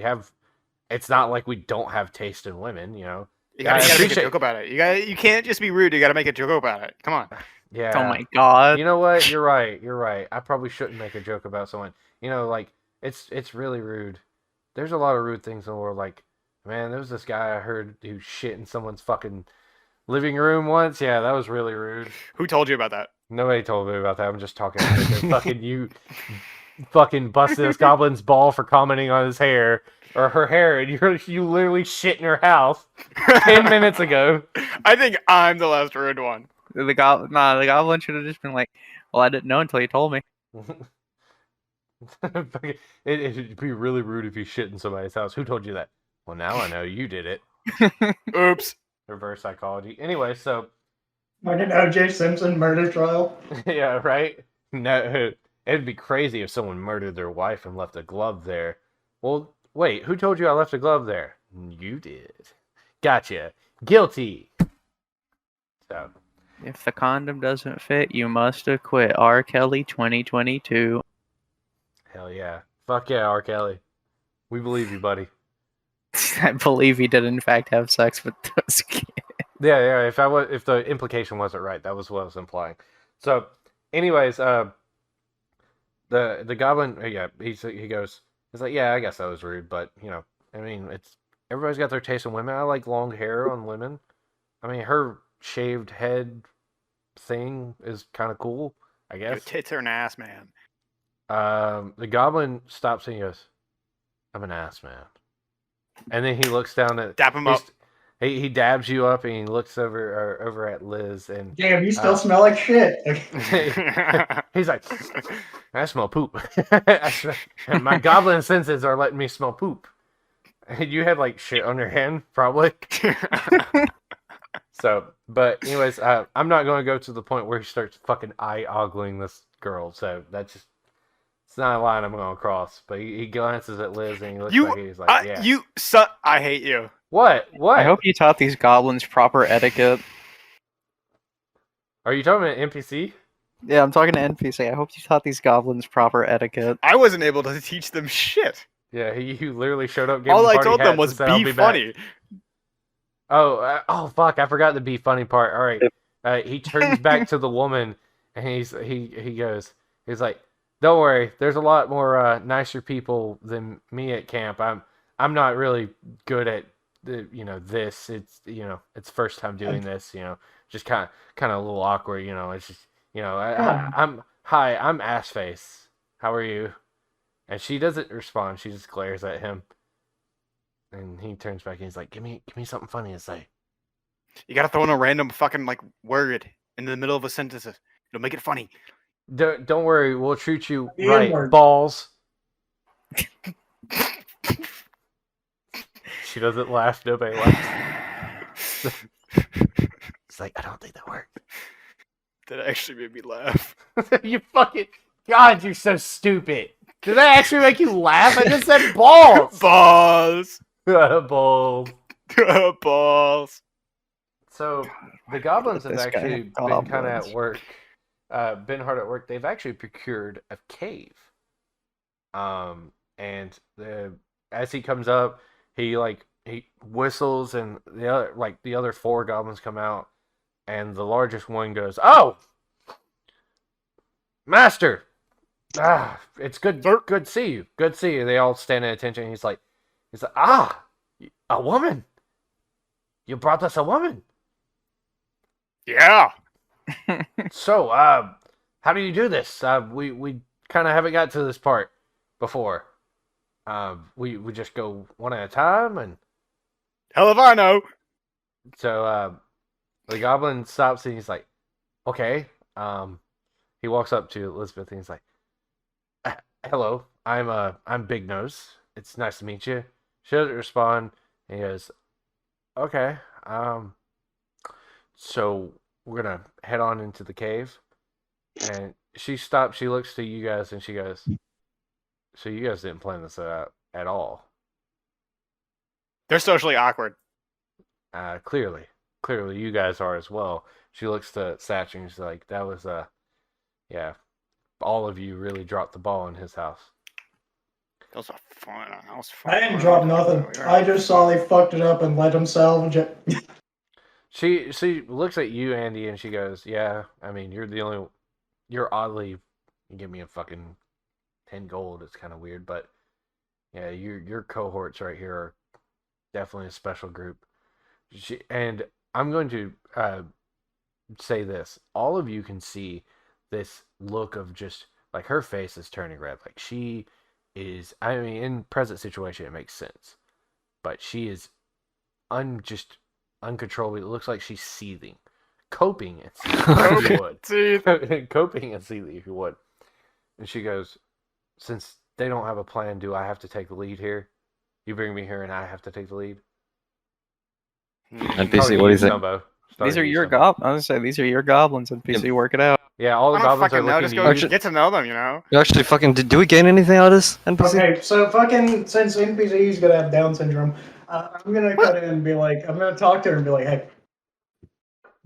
it's not like we don't have taste in women, You I gotta make a appreciate- joke about it. You can't just be rude. You gotta make a joke about it. Come on. Yeah. Oh my God. You know what? You're right. I probably shouldn't make a joke about someone. Like it's really rude. There's a lot of rude things in the world. Like, man, there was this guy I heard who shit in someone's fucking living room once. Yeah, that was really rude. Who told you about that? Nobody told me about that. I'm just talking because fucking you fucking busted this goblin's ball for commenting on his hair or her hair, and you literally shit in her house 10 minutes ago. I think I'm the last rude one. The goblin should have just been like, well, I didn't know until you told me. It'd be really rude if you shit in somebody's house. Who told you that? Well, now I know you did it. Oops. Reverse psychology. Anyway, so Like an O.J. Simpson murder trial. yeah, right. No, it'd be crazy if someone murdered their wife and left a glove there. Well, wait, who told you I left a glove there? You did. Gotcha. Guilty. So, If the condom doesn't fit, you must acquit. R. Kelly 2022. hell yeah. Fuck yeah, R. Kelly. We believe you, buddy. I believe he did in fact have sex with those kids. Yeah. If the implication wasn't right, that was what I was implying. So, anyways, the goblin, he goes, he's like, yeah, I guess that was rude, but I mean, everybody's got their taste in women. I like long hair on women. I mean, her shaved head thing is kind of cool, I Your guess. tits are an ass, man. The goblin stops and he goes, I'm an ass man. And then he looks down at... Dap him up. He dabs you up and he looks over at Liz and... Damn, you still smell like shit. He's like, I smell poop. My goblin senses are letting me smell poop. And you had like shit on your hand, probably. So, but anyways, I'm not going to go to the point where he starts fucking eye-ogling this girl. So that's just... It's not a line I'm going to cross. But he glances at Liz and he looks like he's like, yeah. I hate you. What? I hope you taught these goblins proper etiquette. Are you talking about NPC? Yeah, I'm talking to NPC. I hope you taught these goblins proper etiquette. I wasn't able to teach them shit. Yeah, you literally showed up. Gave All them I party told them hats was and said, "I'll be back." funny. Oh, fuck! I forgot the be funny part. All right, he turns back to the woman and he goes, he's like, "Don't worry, there's a lot more nicer people than me at camp. I'm not really good at this. It's it's first time doing this. Just kind of a little awkward. It's just I'm ass face. How are you?" And she doesn't respond. She just glares at him. And he turns back and he's like, give me something funny to say. You gotta throw in a random fucking word in the middle of a sentence. It'll make it funny. Don't worry, we'll treat you The right, N-word. balls. She doesn't laugh. Nobody laughs. It's like, I don't think that worked. That actually made me laugh. You fucking... God, you're so stupid. Did that actually make you laugh? I just said balls. Balls. Balls. Balls. So the goblins have This guy actually been goblins. kind of at work, been hard at work. They've actually procured a cave. And as he comes up, he whistles, and the other four goblins come out, and the largest one goes, "Oh, master, it's good to see you. Good to see you." They all stand at attention. He's like, a woman. You brought us a woman. Yeah. So, how do you do this? We kind of haven't got to this part before. We just go one at a time, and Hell if I know. so the goblin stops and he's like, "Okay." He walks up to Elizabeth and he's like, "Hello, I'm Big Nose. It's nice to meet you." She doesn't respond. And he goes, "Okay. So we're gonna head on into the cave." And she stops. She looks to you guys and she goes, "So you guys didn't plan this out at all?" They're socially awkward. Clearly you guys are as well. She looks to Satch and she's like, "That was yeah, all of you really dropped the ball in his house." That was fun. That was fun. I didn't drop nothing. I just saw they fucked it up and let them salvage it. She looks at you, Andy, and she goes, "Yeah, I mean, you're oddly, you give me a fucking 10 gold. It's kind of weird, but yeah, your cohorts right here are definitely a special group." And I'm going to say this. All of you can see this look of just, like, her face is turning red. Like, she is, I mean, in present situation, it makes sense. But she is just uncontrollably, it looks like she's seething. Coping and seething, if you would. Coping and seething, if you would. And she goes, "Since they don't have a plan, do I have to take the lead here? You bring me here and I have to take the lead?" NPC, what do you think? These are your goblins. I was gonna say these are your goblins. NPC, work it out. Yeah, all the I don't goblins are fucking know. looking Just at go you. get to know them, you know? You actually fucking do we gain anything out of this NPC? Okay, so fucking since NPC's gonna have Down syndrome, I'm gonna cut in and be like, I'm gonna talk to her and be like, "Hey,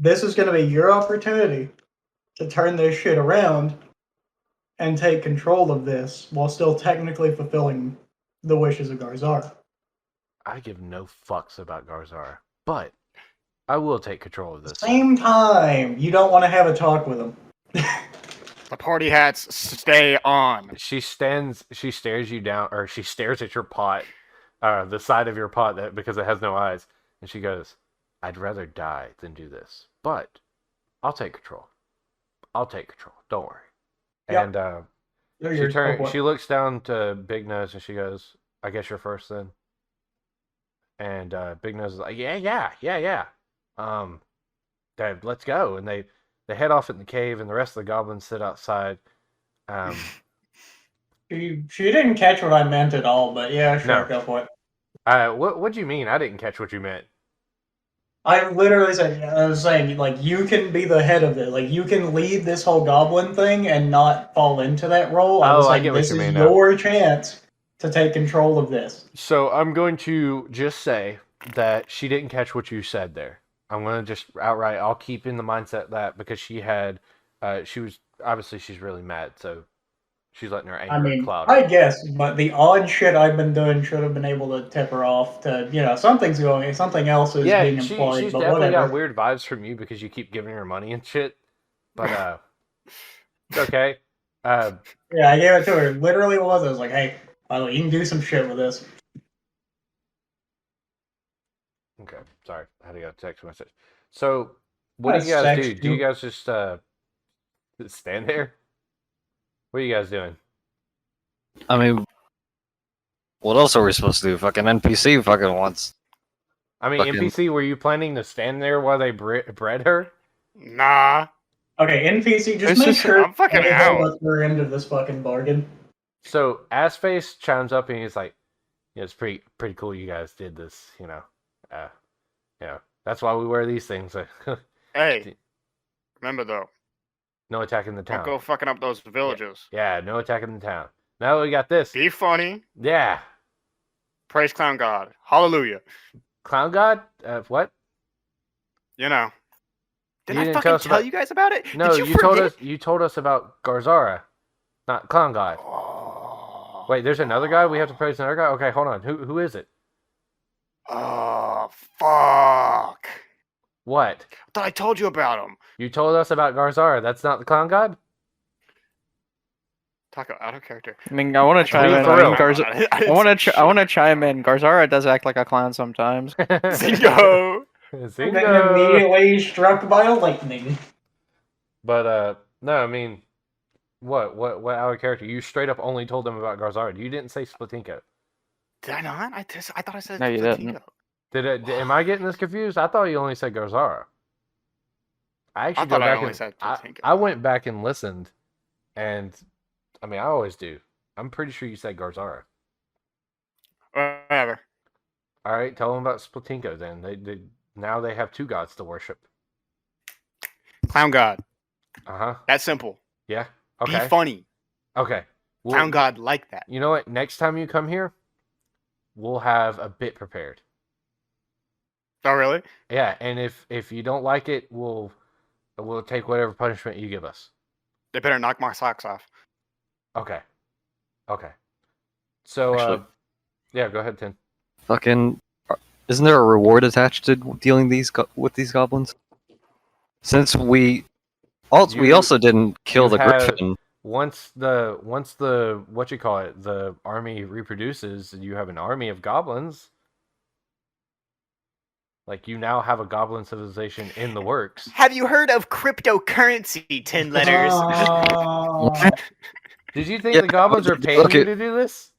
this is going to be your opportunity to turn this shit around and take control of this while still technically fulfilling the wishes of Garzara. I give no fucks about Garzara, but I will take control of this. Same time, you don't want to have a talk with him. The party hats stay on. She stares you down, or she stares at your pot, the side of your pot because it has no eyes, and she goes, "I'd rather die than do this, but I'll take control. I'll take control. Don't worry." Yep. And she looks down to Big Nose and she goes, "I guess you're first then." And Big Nose is like, yeah. Dad, let's go. And they head off in the cave, and the rest of the goblins sit outside. She didn't catch what I meant at all, but yeah, sure, No. go for it. What do you mean? I didn't catch what you meant. I literally said, I was saying, like, you can be the head of it. Like, you can lead this whole goblin thing and not fall into that role. I was like, get what this you is mean now. your chance to take control of this. So I'm going to just say that she didn't catch what you said there. I'm going to just outright, I'll keep in the mindset that because she's really mad, so she's letting her anger cloud. I guess, but the odd shit I've been doing should have been able to tip her off to, something else is being implied, she's but definitely whatever. got weird vibes from you because you keep giving her money and shit, but it's okay. Yeah, I gave it to her. Literally was. I was like, hey, you can do some shit with this. Okay, sorry, I had to get a text message. So, what do you guys do? Do you guys just stand there? What are you guys doing? I mean, what else are we supposed to do? Fucking NPC fucking wants. I mean, NPC, were you planning to stand there while they bred her? Nah. Okay, NPC, just make sure I'm fucking out. We're into this fucking bargain. So, Assface chimes up and he's like, it's pretty cool you guys did this, that's why we wear these things. Hey, remember though, no attacking the town. don't go fucking up those villages. Yeah, no attacking the town. Now we got this. Be funny. Yeah. Praise Clown God. Hallelujah. Clown God? What? Didn't I didn't fucking tell about... you guys about it? No, Did you told us about Garzara, not Clown God. Oh. Wait, there's another guy? We have to praise another guy? Okay, hold on. Who is it? Oh, fuck. What? I thought I told you about him. You told us about Garzara. That's not the Clown God? Taco, out of character. I mean, I want to chime in. I want to chime in. Garzara does act like a clown sometimes. Zingo. And then immediately struck by a lightning. But no, I mean, what out of character? You straight up only told them about Garzara. You didn't say Splatinko. Did I not? I thought I said No, you didn't. Am I getting this confused? I thought you only said Garzara. I actually thought I only said Splatinko. I went back and listened, and I mean, I always do. I'm pretty sure you said Garzara. Whatever. All right, tell them about Splatinko then. Now they have two gods to worship. Clown God. Uh-huh. That's simple. Yeah. Okay. Be funny. Okay. Clown God like that. You know what? Next time you come here, we'll have a bit prepared. Oh, really? Yeah, and if you don't like it, we'll take whatever punishment you give us. They better knock my socks off. Okay. So, Actually, yeah, go ahead, Tim. Fucking, isn't there a reward attached to dealing with these goblins? Since we also didn't kill the griffin. Once the the army reproduces, you have an army of goblins. Like, you now have a goblin civilization in the works. Have you heard of cryptocurrency, 10 letters? Did you think the goblins are paying you to do this?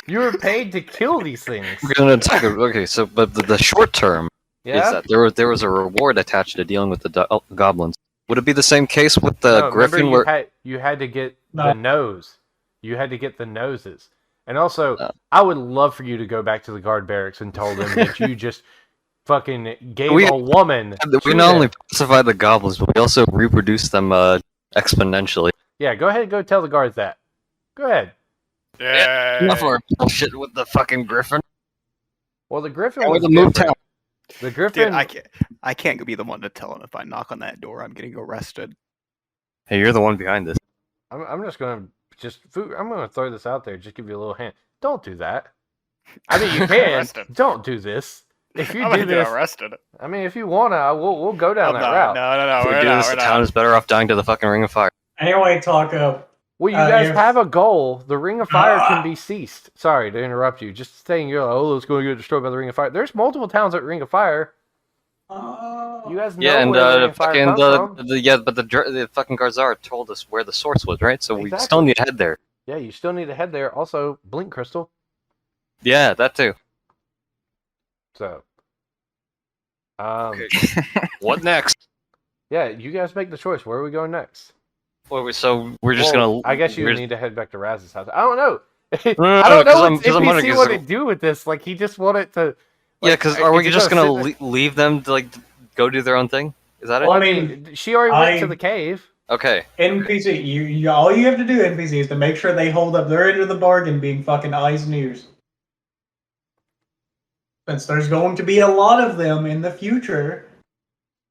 You were paid to kill these things. We're gonna talk. Okay, so but the short term is that there was a reward attached to dealing with the goblins. Would it be the same case with the griffin? You had to get the nose. You had to get the noses. And also, I would love for you to go back to the guard barracks and tell them that you just fucking gave a woman. We not only pacify the goblins, but we also reproduce them exponentially. Yeah, go ahead and go tell the guards that. Go ahead. Yeah. Enough of our bullshit with the fucking griffin. Well, the griffin was different. The Griffin. Dude, I can't be the one to tell him if I knock on that door, I'm getting arrested. Hey, you're the one behind this. I'm just gonna I'm gonna throw this out there. Just give you a little hint. Don't do that. I mean, you can. Arrested. Don't do this. If you I'm do gonna get this, arrested. I mean, if you wanna, we'll go down I'm that not. route. No, If we we're do not, this, we're the town not. is better off dying to the fucking Ring of Fire. Anyway, Taco. Well, you guys if- have a goal. The Ring of Fire can be ceased. Sorry to interrupt you. Just saying, you're like, oh, it's going to get destroyed by the Ring of Fire. There's multiple towns at Ring of Fire. You guys know Yeah, and where the Ring of Fire fucking comes from. the fucking Garzara told us where the source was, right? So we Exactly. still need to head there. Yeah, you still need to head there. Also, Blink Crystal. Yeah, that too. So, Okay. What next? yeah, you guys make the choice. Where are we going next? So we're just Well, gonna. I guess you we're- need to head back to Raz's house. I don't know. no, I don't know 'cause what I'm- 'cause I'm wondering, NPC 'cause wanted to do with this. Like, he just wanted to. Yeah, like, because are we is he just gonna sit there- leave them to like go do their own thing? Is that it? Well, Well, I I mean, she already went to the cave. Okay. NPC, you all you have to do, NPC, is to make sure they hold up their end of the bargain, being fucking eyes and ears. Since there's going to be a lot of them in the future,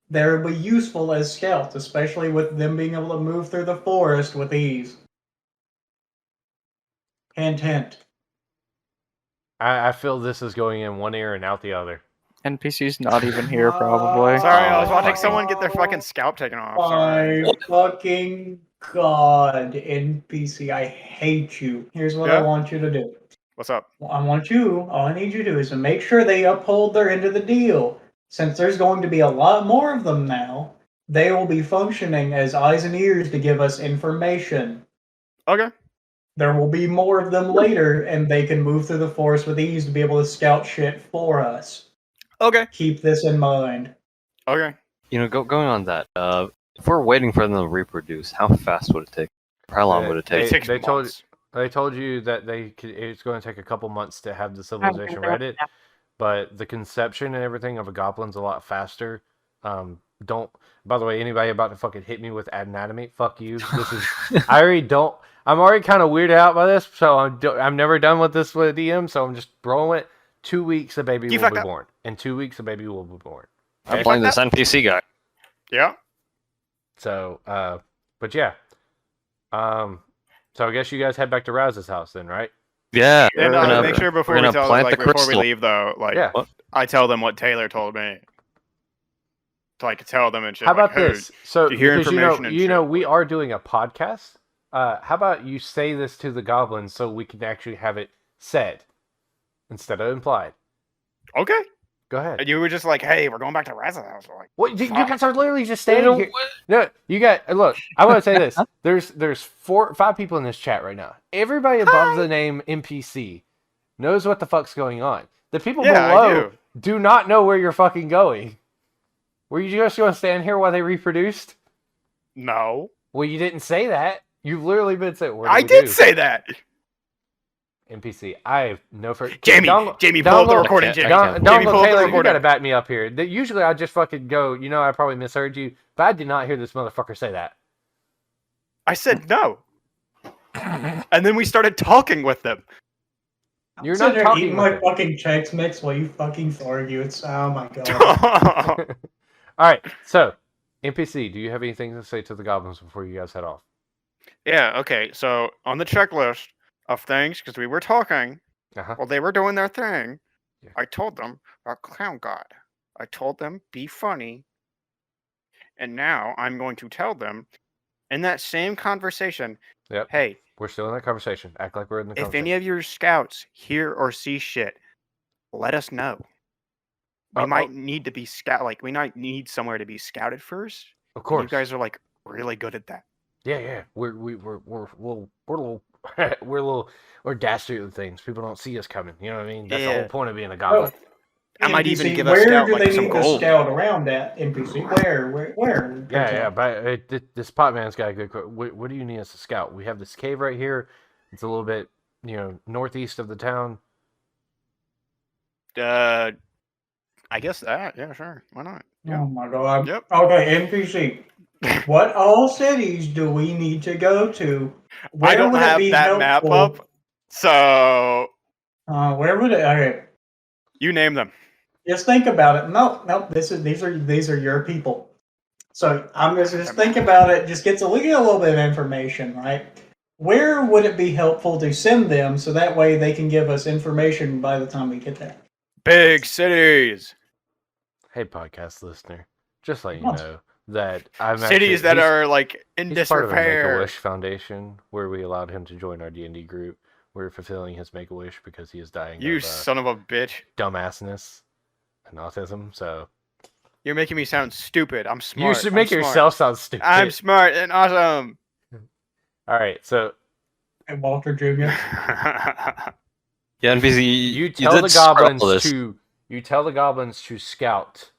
they'll be useful as scouts, especially with them being able to move through the forest with ease. Hint, hint. I feel this is going in one ear and out the other. NPC's not even here, probably. Sorry, I was watching Oh. someone get their fucking scalp taken off. Sorry. My fucking god, NPC, I hate you. Here's what I Yeah? want you to do. What's up? All I need you to do is to make sure they uphold their end of the deal. Since there's going to be a lot more of them now, they will be functioning as eyes and ears to give us information. Okay. There will be more of them later, and they can move through the forest with ease to be able to scout shit for us. Okay. Keep this in mind. Okay. You know, going on that. If we're waiting for them to reproduce, how fast would it take? Or how long would it take? It takes They told months. They told you that it's going to take a couple months to have the civilization ready, but the conception and everything of a goblin's a lot faster. Don't. By the way, anybody about to fucking hit me with anatomy? Fuck you. This is. I already don't. I'm already kind of weirded out by this, so I'm never done with this with DM. So I'm just rolling it. 2 weeks, a baby You will fucked be up. born. In 2 weeks, a baby will be born. I blame this NPC guy. Yeah. So, but yeah. So I guess you guys head back to Raz's house then, right? Yeah. And we're gonna- make sure before we're we gonna tell plant like the before we crystal. leave though, like Yeah. I tell them what Taylor told me. To like tell them and shit. How like, about hey, this? So you hear because information and you know, shit. we are doing a podcast. How about you say this to the goblins so we can actually have it said instead of implied? Okay. Go ahead. And you were just like, hey, we're going back to Raz's house. We're like, What you fuck. guys are literally just standing here. No, you got look. I want to say this. There's 5 people in this chat right now. Everybody above the name NPC knows what the fuck's going on. The people Yeah, I below do not know where you're fucking going. Were you just going to stand here while they reproduced? No. Well, you didn't say that. You've literally been saying. What do I we did do? say that. NPC. I have no for Jamie, Jamie, pull up the Donald- recording, Jamie. Donald Jamie, pull up the Taylor, you recording. gotta back me up here. Usually I just fucking go, you know, I probably misheard you, but I did not hear this motherfucker say that. I said no. And then we started talking with them. You're Sitting not there talking eating with my it. fucking Chex Mix while you fucking argue. It's oh my god. All right, so NPC, do you have anything to say to the goblins before you guys head off? Yeah, okay. So on the checklist of things, because we were talking Uh-huh. while they were doing their thing, Yeah. I told them about Clown God. I told them, be funny. And now I'm going to tell them in that same conversation, Yep. hey, We're still in that conversation. Act like we're in the if conversation. any of your scouts hear or see shit, let us know. We Oh, might need to be we might need somewhere to be scouted first. Of course. You guys are like really good at that. Yeah. We're dastardly with things. People don't see us coming. You know what I mean? That's the Yeah. whole point of being a goblin. I might even NPC, give a where scout, do like, they some need to gold. scout around at, NPC? Where? Yeah, but this pot man's got a good. What do you need us to scout? We have this cave right here. It's a little bit, northeast of the town. I guess that. Yeah, sure. Why not? Oh my god. Yep. Okay, NPC. What all cities do we need to go to? I don't would it have be that map helpful? up, so Where would it? Okay. you name them. Just think about it. No, these are your people. So I'm just think about it. Just get a little bit of information, right? Where would it be helpful to send them so that way they can give us information by the time we get there? Big cities. Hey, podcast listener, just let you What? know that I'm Cities that are like in he's part of a disrepair. Make-A-Wish Foundation where we allowed him to join our D&D group. We're fulfilling his Make-A-Wish because he is dying You of son of a bitch. dumbassness and autism. So You're making me sound stupid. I'm smart. you should I'm make smart. yourself sound stupid. I'm smart and awesome. All right, so And Walter Jr. Yeah, NPC. you tell did the start all goblins this. to scout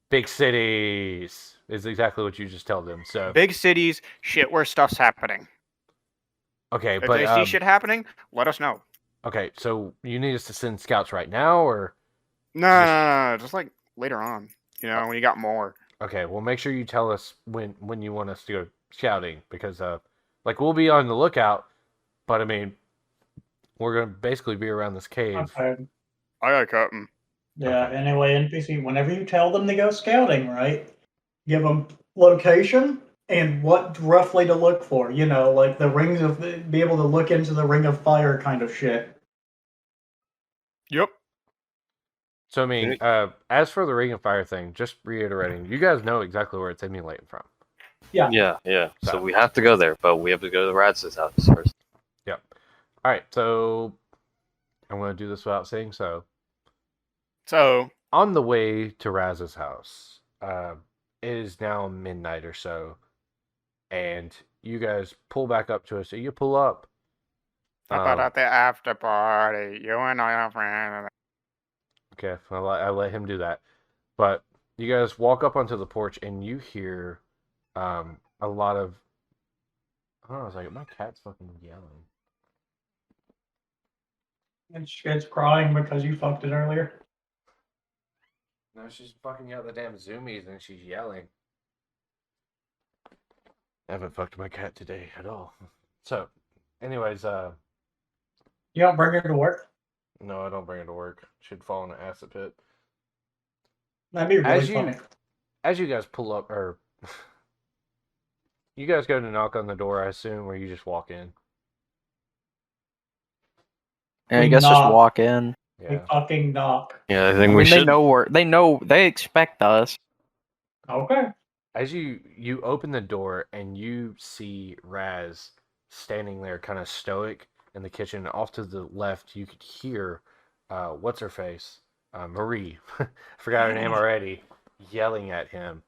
big cities. Is exactly what you just tell them. So Big cities, shit where stuff's happening. okay, If but they see shit happening, let us know. okay, so you need us to send scouts right now, or No, just like later on. You know, when you got more. okay? Well, make sure you tell us when you want us to go scouting because like we'll be on the lookout, but I mean we're gonna basically be around this cave. Okay. I got Captain. Yeah. Okay. Anyway, NPC. Whenever you tell them to go scouting, right? Give them location and what roughly to look for. You know, like the rings of be able to look into the ring of fire kind of shit. Yep. So I mean, as for the Ring of Fire thing, just reiterating, you guys know exactly where it's emulating from. Yeah. So- So we have to go there, but we have to go to the Rads's house first. Yep. All right, so I'm going to do this without saying so. So, On the way to Raz's house, it is now midnight or so, and you guys pull back up to us. So you pull up. how about at the after party? You and I are friends. Okay, I let him do that. But you guys walk up onto the porch, and you hear a lot of. I don't know. I was like, my cat's fucking yelling. And shit's crying because you fucked it earlier. No, she's fucking out the damn zoomies, and she's yelling. I haven't fucked my cat today at all. So, anyways, You don't bring her to work? no, I don't bring her to work. She'd fall in an acid pit. That'd be really As you- funny. As you guys pull up, or you guys go to knock on the door, I assume, or you just walk in. Yeah, I We guess just knock. walk in. We Yeah. fucking knock. Yeah, I I think mean, we they should. they expect us. Okay. As you open the door and you see Raz standing there, kind of stoic in the kitchen. Off to the left, you could hear what's her face, Marie. I forgot her name already. Yelling at him,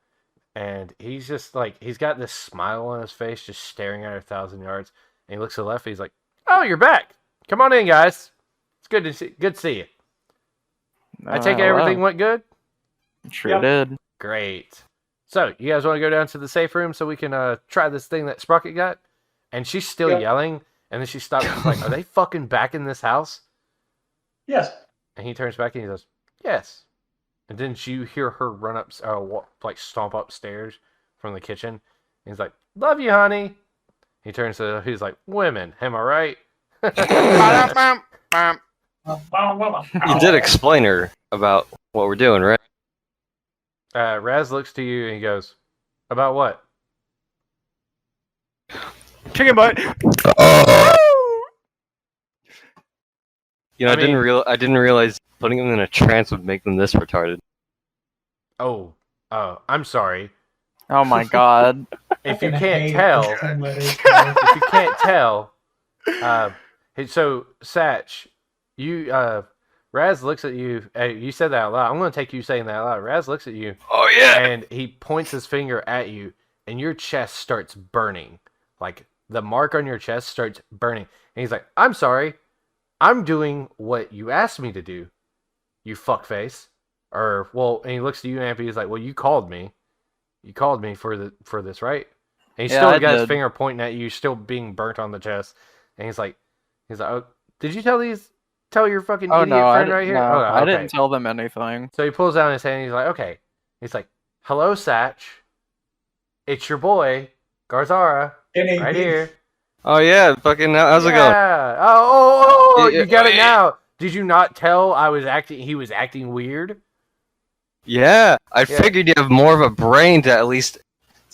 and he's just like he's got this smile on his face, just staring at her 1,000 yards. And he looks to the left. He's like, "Oh, you're back. Come on in, guys. It's good to see you. I take it everything went good. Sure Yep. did. Great. So, you guys want to go down to the safe room so we can try this thing that Sprocket got?" And she's still Yep. yelling, and then she stops. She's like, "Are they fucking back in this house?" Yes. And he turns back and he goes, "Yes." And then you hear her run up, like stomp upstairs from the kitchen. And he's like, "Love you, honey." He turns to, he's like, "Women, am I right?" Bam, bam. You did explain her about what we're doing, right? Raz looks to you and he goes, "About what?" Chicken butt. You know, I I didn't realize putting them in a trance would make them this retarded. Oh, I'm sorry. Oh my god. If you Fucking can't hate tell, those 10 letters. if you can't tell, so Satch, Raz looks at you. You said that out loud. I'm going to take you saying that out loud. Raz looks at you, Oh yeah. and he points his finger at you, and your chest starts burning. Like the mark on your chest starts burning, and he's like, "I'm sorry, I'm doing what you asked me to do, you fuckface." And he looks to you, Ampy. He's like, "Well, you called me. You called me for this, right?" And he's Yeah, still I got his did. finger pointing at you, still being burnt on the chest. And he's like, "Oh, did you tell your fucking Oh idiot no, I friend didn't, right here?" no, Oh, I okay. didn't tell them anything. So he pulls down his hand. And he's like, "Okay." He's like, "Hello, Satch. It's your boy, Garzara, And he- right here." Oh yeah. Fucking. How's it going? Yeah. Oh, you got it Yeah. now. Did you not tell he was acting weird? Yeah, I Yeah. figured you have more of a brain to at least,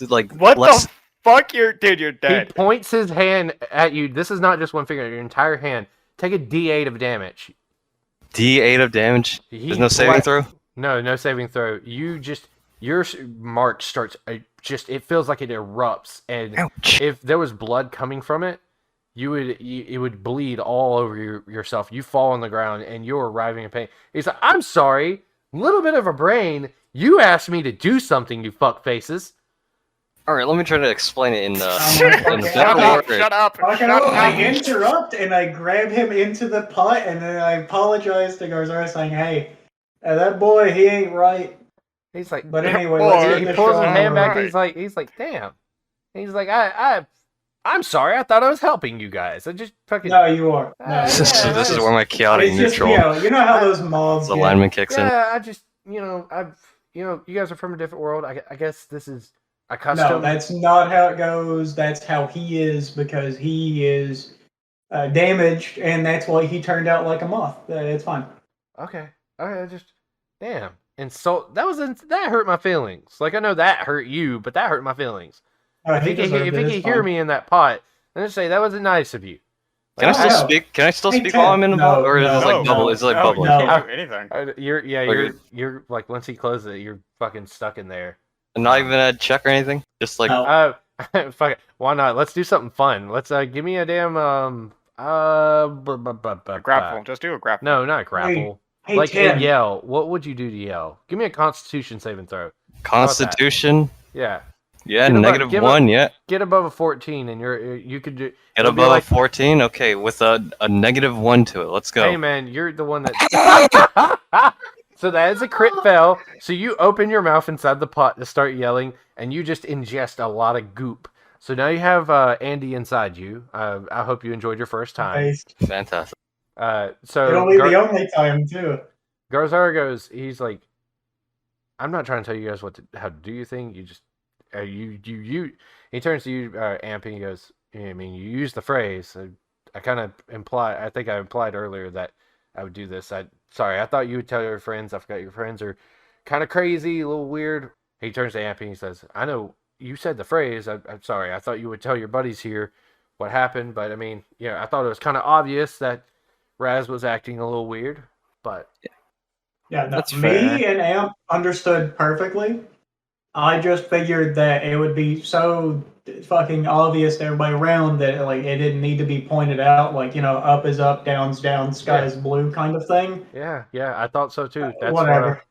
like, What less. the fuck? You're He dead. points his hand at you. This is not just one finger, your entire hand. Take a D8 of damage. D8 of damage. There's no saving throw? No saving throw. Your mark starts, it feels like it erupts. And Ouch. if there was blood coming from it, it would bleed all over yourself. You fall on the ground and you're writhing in pain. He's like, I'm sorry, little bit of a brain. You asked me to do something, you fuck faces. Alright, let me try to explain it in my the Shut better up! word. Shut up! I Shut up! interrupt and I grab him into the pot and then I apologize to Garzara saying, hey, that boy, he ain't right. He's like, But anyway, boy, let's he get this pulls show his on hand the back. road. He's like, damn. He's like, I'm sorry. I thought I was helping you guys. I just fucking. No, you are. No, This is- yeah, This is where my chaotic it's just, neutral you know how those mobs get. alignment kicks in. Yeah, I just, you guys are from a different world. I guess this is a custom. No, that's not how it goes. That's how he is because he is damaged, and that's why he turned out like a moth. It's fine. Okay. I just, damn. Insult. That hurt my feelings. Like, I know that hurt you, but that hurt my feelings. If he could hear me in that pot, then just say that wasn't nice of you. Can I Like, still speak? Can I still Hey, speak Ted, while I'm in the no, bubble, or is no, it like no, bubble? Is it like No, bubbling? you No. can't do anything. You're like, once he closes it, you're fucking stuck in there. And not even a check or anything? Just like No. Fuck it. Why not? Let's do something fun. Let's give me a damn Grapple. Just do a grapple. No, not grapple. Hey, Like Tim. yell. What would you do to yell? Give me a Constitution saving throw. Constitution. Yeah. Yeah, Get negative give 1. Yeah, Get above a 14, and you could do. get it'll be above like, 14. Okay, with a negative 1 to it. Let's go. Hey man, you're the one that. So that is a crit fail. So you open your mouth inside the pot to start yelling, and you just ingest a lot of goop. So now you have Andy inside you. I hope you enjoyed your first time. Face. Fantastic. So It'll be the only time too. Garzara goes. He's like, I'm not trying to tell you guys how to do your thing. You just you. He turns to you, Amp, and he goes, I mean, you use the phrase. I kind of implied. I think I implied earlier that I would do this. Sorry, I thought you would tell your friends. I forgot your friends are kind of crazy, a little weird. He turns to Amp and he says, I know you said the phrase. I'm sorry. I thought you would tell your buddies here what happened. But I mean, yeah, I thought it was kind of obvious that Raz was acting a little weird. But Yeah, no, That's me fair. and Amp understood perfectly. I just figured that it would be so fucking obvious to everybody around that like it didn't need to be pointed out. Like up is up, down's down, sky's blue kind of thing. yeah, I thought so too. That's Whatever.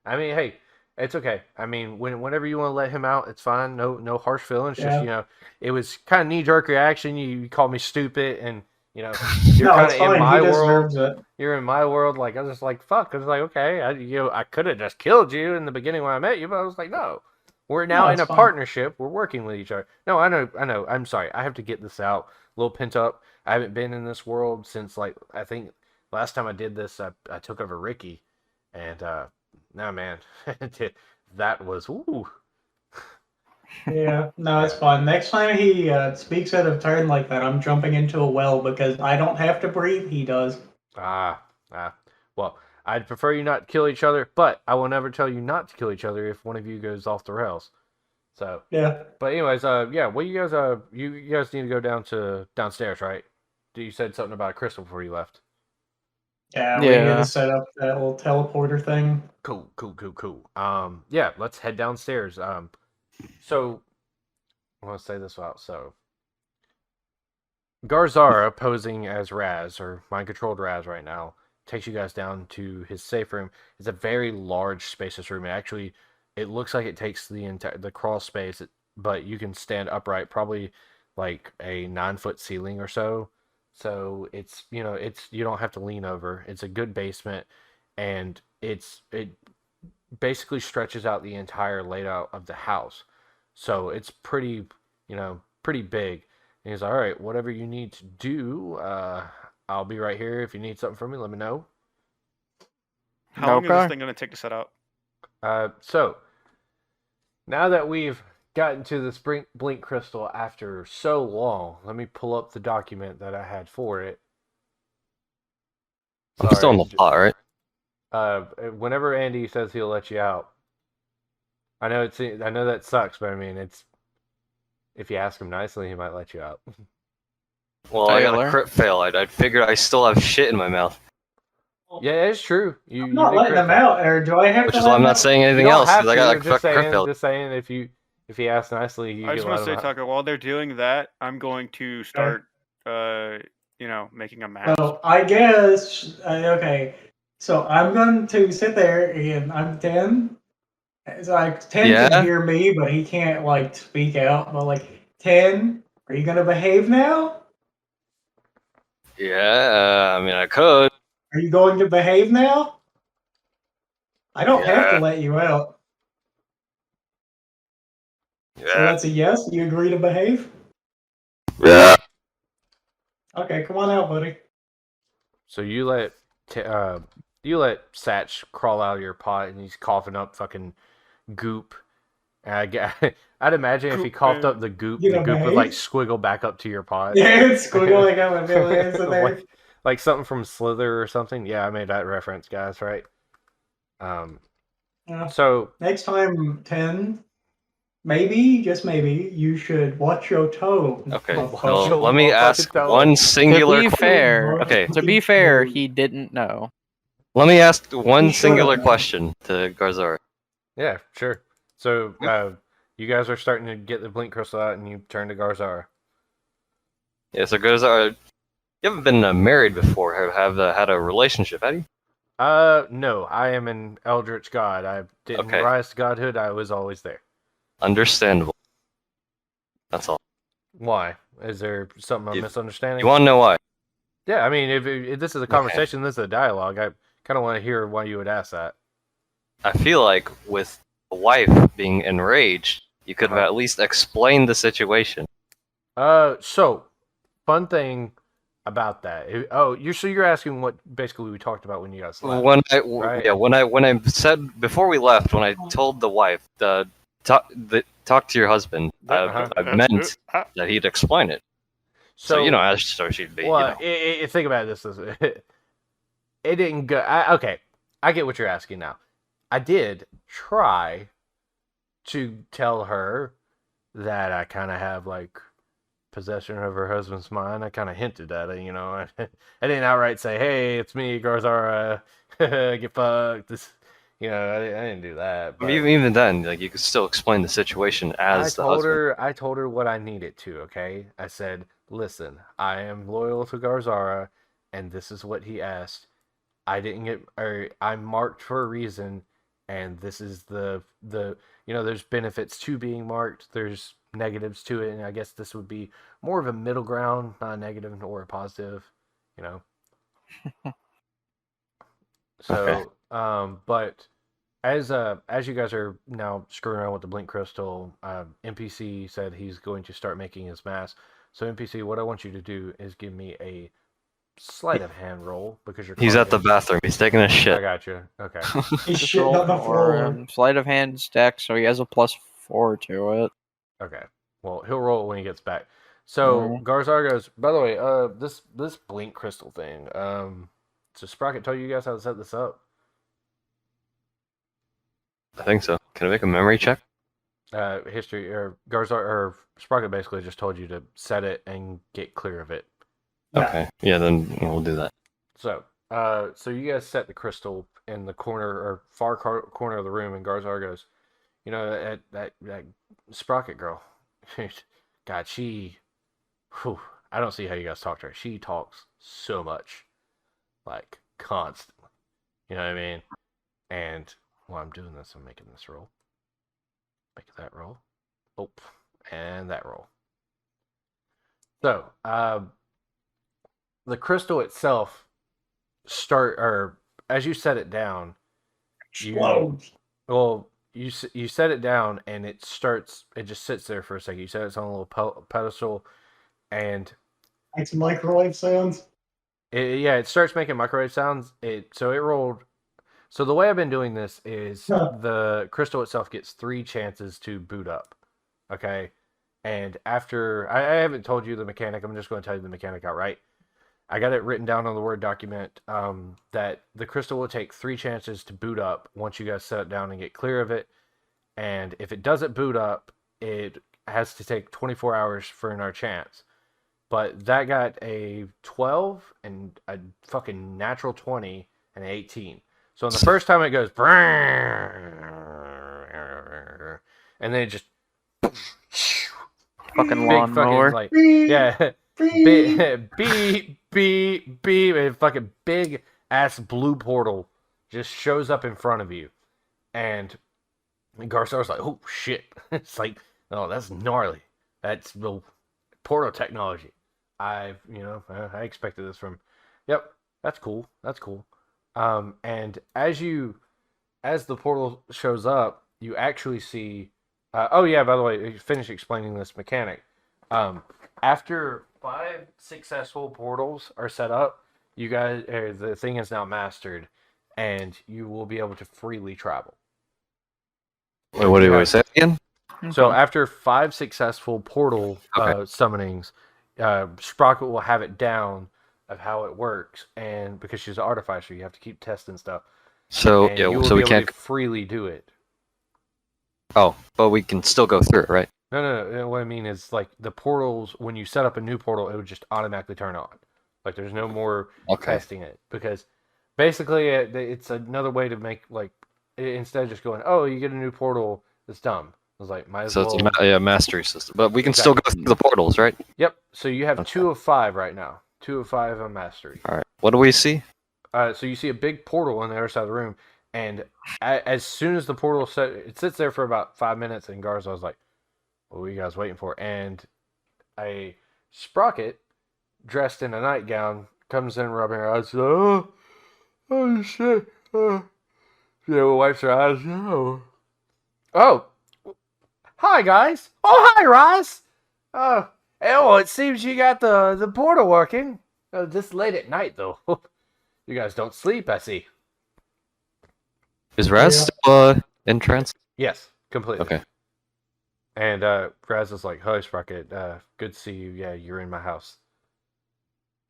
I mean, hey, it's okay. I mean, whenever you want to let him out, it's fine. No harsh feelings. Yeah. Just it was kind of knee jerk reaction. You called me stupid, and you're No, kind it's of in fine. my He world. deserves it. You're in my world. Like I was just like fuck. I was like okay. I could have just killed you in the beginning when I met you, but I was like no. We're now No, in it's a fine. partnership. We're working with each other. No, I know. I'm sorry. I have to get this out. A little pent up. I haven't been in this world since like I think last time I did this. I took over Ricky, and no man, that was ooh. Yeah, no, it's fine. Next time he speaks out of turn like that, I'm jumping into a well because I don't have to breathe. He does. Well, I'd prefer you not kill each other, but I will never tell you not to kill each other if one of you goes off the rails. So, Yeah. but anyways, yeah. Well, you guys need to go downstairs, right? You said something about a crystal before you left. Yeah, we Yeah. had to set up that whole teleporter thing. Cool. Yeah, let's head downstairs. So I want to say this out. So Garzara, posing as Raz or mind-controlled Raz right now, takes you guys down to his safe room. It's a very large, spacious room. It looks like it takes the crawl space, but you can stand upright, probably like a 9-foot ceiling or so. So it's you don't have to lean over. It's a good basement, and it basically stretches out the entire layout of the house. So it's pretty big. And he's like, all right, whatever you need to do, I'll be right here. If you need something from me, let me know. How long is Okay. this thing going to take to set up? So now that we've gotten to this blink crystal after so long, let me pull up the document that I had for it. I'm still in the plot, right? Whenever Andy says he'll let you out, I know that sucks, but I mean, it's if you ask him nicely, he might let you out. Well, I got a Taylor? crit fail. I figured I still have shit in my mouth. Yeah, it's true. You I'm not did letting crit them fail. out, or do I have Which to is let why I'm them not out? saying You anything don't else, have because I to. got a crit fail. Just saying if he asks nicely, you I just can want let to him say, out. Tucker, while they're doing that, I'm going to start, making a map. So I guess okay. So I'm going to sit there and I'm 10. So like 10 Yeah? can hear me, but he can't like speak out. But like 10, are you gonna behave now? Yeah, I mean, I could. Are you going to behave now? I don't have to Yeah. let you out. So Yeah. that's a yes. You agree to behave? Yeah. Okay, come on out, buddy. So you let Satch crawl out of your pot, and he's coughing up fucking goop. I'd imagine if he Goop, coughed man. up the goop, You the know, goop would like behave? squiggle back up to your pot. Yeah, it's squiggling up and feeling in there. like something from Slither or something. Yeah, I made that reference, guys. Right. Yeah. So Next time, 10, maybe, just maybe, you should watch your tone. Okay, motherfucker. well, let Motherfucking me ask tone. one To singular be question. fair, Okay. to be fair, he didn't know. Let me ask one You should singular have. question to Garzara. Yeah, sure. So you guys are starting to get the blink crystal out, and you turn to Garzara. Yeah, so Garzara, you haven't been married before, have had a relationship, have you? No, I am an eldritch god. I didn't Okay. rise to godhood. I was always there. Understandable. That's all. Why? Is there something I'm misunderstanding? You want to know why? Yeah, I mean, if this is a conversation, this is a dialogue. I kind of want to hear why you would ask that. I feel like with the wife being enraged, you could have Uh-huh. at least explained the situation. So fun thing about that. You're asking what basically we talked about when you guys left. When I said before we left, when I told the wife, talk to your husband, I meant that he'd explain it. So she'd be. Well, think about this. It didn't go. Okay, I get what you're asking now. I did try to tell her that I kind of have like possession of her husband's mind. I kind of hinted at it, I didn't outright say, "Hey, it's me, Garzara, get fucked." This, I didn't do that. But even then, like, you could still explain the situation as the husband. I told her what I needed to. Okay, I said, "Listen, I am loyal to Garzara, and this is what he asked. I'm marked for a reason, and this is the there's benefits to being marked. There's negatives to it, and I guess this would be more of a middle ground, not a negative nor a positive, So, Okay. But as you guys are now screwing around with the blink crystal, NPC said he's going to start making his mask. So NPC, what I want you to do is give me a sleight of hand roll because He's at the bathroom. He's taking a shit. I got you. Okay. He's Just shitting roll on the floor. Sleight of hand stack, so he has a +4 to it. Okay. Well, he'll roll it when he gets back. So Garzar goes, by the way, this blink crystal thing. So Sprocket told you guys how to set this up. I think so. Can I make a memory check? History or Garzar or Sprocket basically just told you to set it and get clear of it. Okay. Yeah, then we'll do that. So, so you guys set the crystal in the corner or far corner of the room, and Garzar goes, that Sprocket girl, God, I don't see how you guys talk to her. She talks so much, like constantly. You know what I mean? And while I'm doing this, I'm making this roll. Make that roll. Oh, and that roll. So, the crystal itself as you set it down, you set it down and it just sits there for a second. You set it's on a little pedestal, and Makes microwave sounds. it starts making microwave sounds. So it rolled. So the way I've been doing this is the crystal itself gets 3 chances to boot up. Okay. And after I haven't told you the mechanic, I'm just going to tell you the mechanic outright. I got it written down on the Word document that the crystal will take 3 chances to boot up once you guys set it down and get clear of it. And if it doesn't boot up, it has to take 24 hours for another chance. But that got a 12 and a fucking natural 20 and an 18. So in the first time it goes, and then it just Fucking lawnmower. like, yeah, beep, beep, beep, and fucking big ass blue portal just shows up in front of you, and Garzara's like, oh shit, it's like, oh, that's gnarly, that's real portal technology. I expected this from, yep, that's cool. And as the portal shows up, you actually see. Oh yeah, by the way, finish explaining this mechanic. After 5 successful portals are set up, you guys, the thing is now mastered, and you will be able to freely travel. Wait, what do you say again? So after 5 successful portal summonings, Sprocket will have it down of how it works, and because she's an artificer, you have to keep testing stuff. So and yeah, you will so be we able can't. to freely do it. Oh, but we can still go through it, right? No. What I mean is, like, the portals, when you set up a new portal, it would just automatically turn on. Like, there's no more testing it. Because basically, it's another way to make, like, instead of just going, oh, you get a new portal, it's dumb. It's like, might as well. So it's a mastery system. But we can still go through the portals, right? Yep. So you have 2 of 5 right now. 2 of 5 on mastery. All right. What do we see? So you see a big portal on the other side of the room. And as soon as the portal it sits there for about 5 minutes, and Garzara's like, what are you guys waiting for? And a Sprocket, dressed in a nightgown, comes in rubbing her eyes. Oh shit. Wipes her eyes. Oh, hi guys. Oh, hi, Roz. It seems you got the portal working. This late at night, though. You guys don't sleep, I see. Is Raz still in trance? Yes, completely. Okay. And Raz is like, "Hi, Sprocket. Good to see you. Yeah, you're in my house."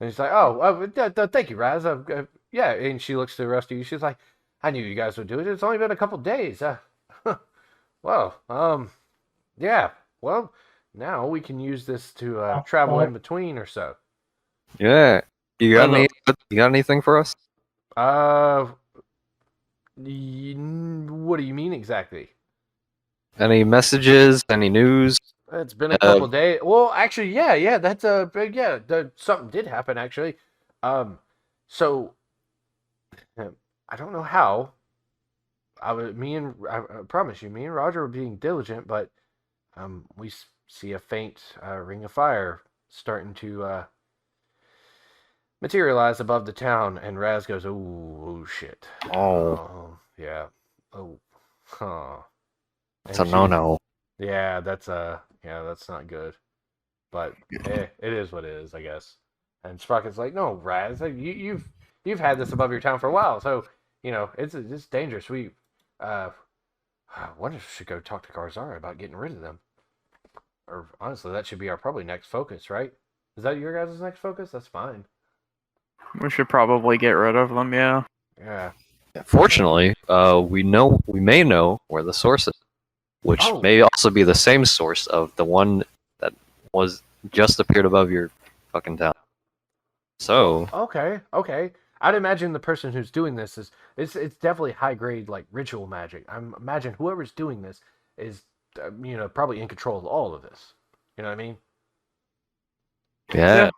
And he's like, "Oh, thank you, Raz. Yeah." And she looks to the rest of you. She's like, "I knew you guys would do it. It's only been a couple days. Well, yeah. Well, now we can use this to travel in between or so." Yeah. You got anything for us? What do you mean exactly? Any messages? Any news? It's been a couple days. Well, actually, yeah. That's a big something did happen actually. So I don't know how. I promise you, me and Roger were being diligent, but we see a faint ring of fire starting to materialize above the town, and Raz goes, "Oh shit! Oh, yeah. Oh, huh." It's a no-no. Yeah, that's not good. But it is what it is, I guess. And Sprocket's like, "No, Raz, you've had this above your town for a while, so it's dangerous. I wonder if we should go talk to Garzara about getting rid of them. Or honestly, that should be our probably next focus, right? Is that your guys' next focus? That's fine. We should probably get rid of them, yeah. Yeah. Fortunately, we may know where the source is, which may also be the same source of the one that was just appeared above your fucking town. So Okay. I'd imagine the person who's doing this it's definitely high grade, like, ritual magic. I imagine whoever's doing this is probably in control of all of this. You know what I mean? yeah.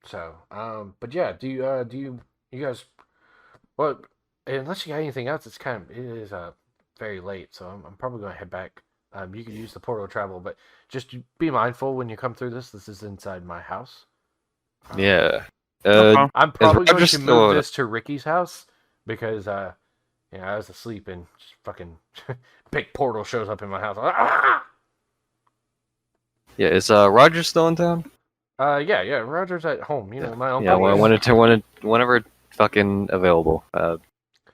So, but yeah, do you guys? Well, unless you got anything else, it is very late, so I'm probably going to head back. You could use the portal travel, but just be mindful when you come through this. This is inside my house. Yeah. I'm probably going to just move this to Ricky's house because I was asleep and just fucking big portal shows up in my house. Ah! Yeah. Is Roger still in town? Yeah. Roger's at home. My own. Yeah. Whenever fucking available.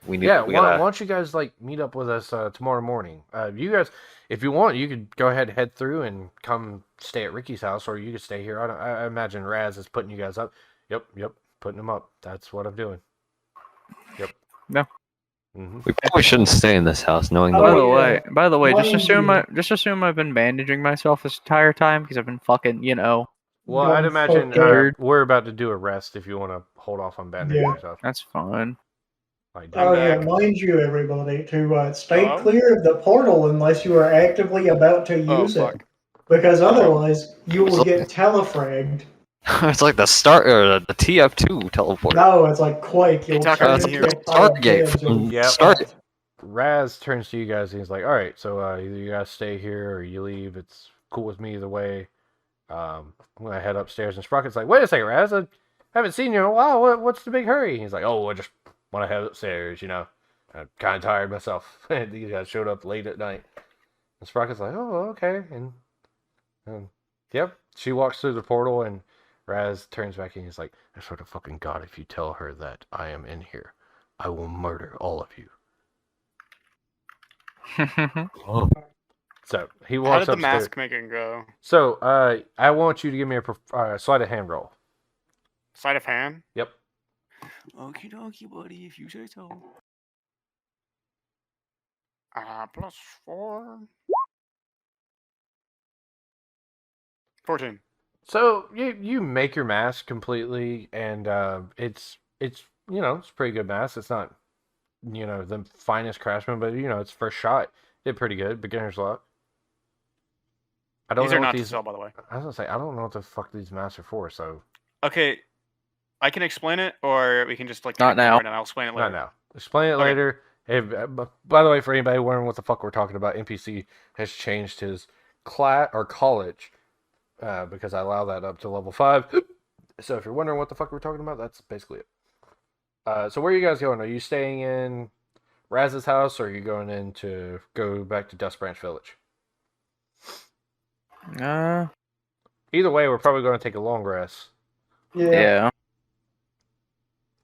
We need. Yeah. Why don't you guys meet up with us tomorrow morning? You guys, if you want, you could go ahead and head through and come stay at Ricky's house, or you could stay here. I imagine Raz is putting you guys up. Yep. putting them up. That's what I'm doing. Yep. No. Mm-hmm. We probably shouldn't stay in this house, knowing Oh, By the way, Mind just assume I've been bandaging myself this entire time because I've been fucking, Well, I'd imagine fucker. we're about to do a rest if you want to hold off on bandaging yourself. That's fine. Like, Oh yeah, back. mind you, everybody, to stay Hello? clear of the portal unless you are actively about to use it, fuck. because otherwise you will get telefragged. it's like the start or the TF2 teleport. No, it's like Quake. You'll talk turn about into here. a pile of Stargate kids from and- Yep. Stargate. Raz turns to you guys and he's like, all right, so either you guys stay here or you leave. It's cool with me either way. I'm going to head upstairs. And Sprocket's like, wait a second, Raz. I haven't seen you in a while. What's the big hurry? He's like, oh, I just want to head upstairs, I'm kind of tired myself. These guys showed up late at night. And Sprocket's like, oh, okay. And yep, she walks through the portal and Raz turns back and he's like, I swear to fucking God, if you tell her that I am in here, I will murder all of you. Oh. So he How walks did the upstairs. mask making go? So I want you to give me a sleight of hand roll. Sleight of hand? Yep. Okie dokie, buddy, if you say so. +4. 14. So you make your mask completely, and it's it's a pretty good mask. It's not the finest craftsman, but it's first shot. Did pretty good. Beginner's luck. I don't These know are what not these. to sell, by the way. I was gonna say I don't know what the fuck these masks are for. So Okay, I can explain it, or we can just Not talk now. about it and I'll explain it later. not now. Explain it Okay. later. Hey, by the way, for anybody wondering what the fuck we're talking about, NPC has changed his class or college because I allow that up to level 5. So if you're wondering what the fuck we're talking about, that's basically it. So where are you guys going? Are you staying in Raz's house, or are you going in to go back to Dust Branch Village? Either way, we're probably going to take a long rest. Yeah.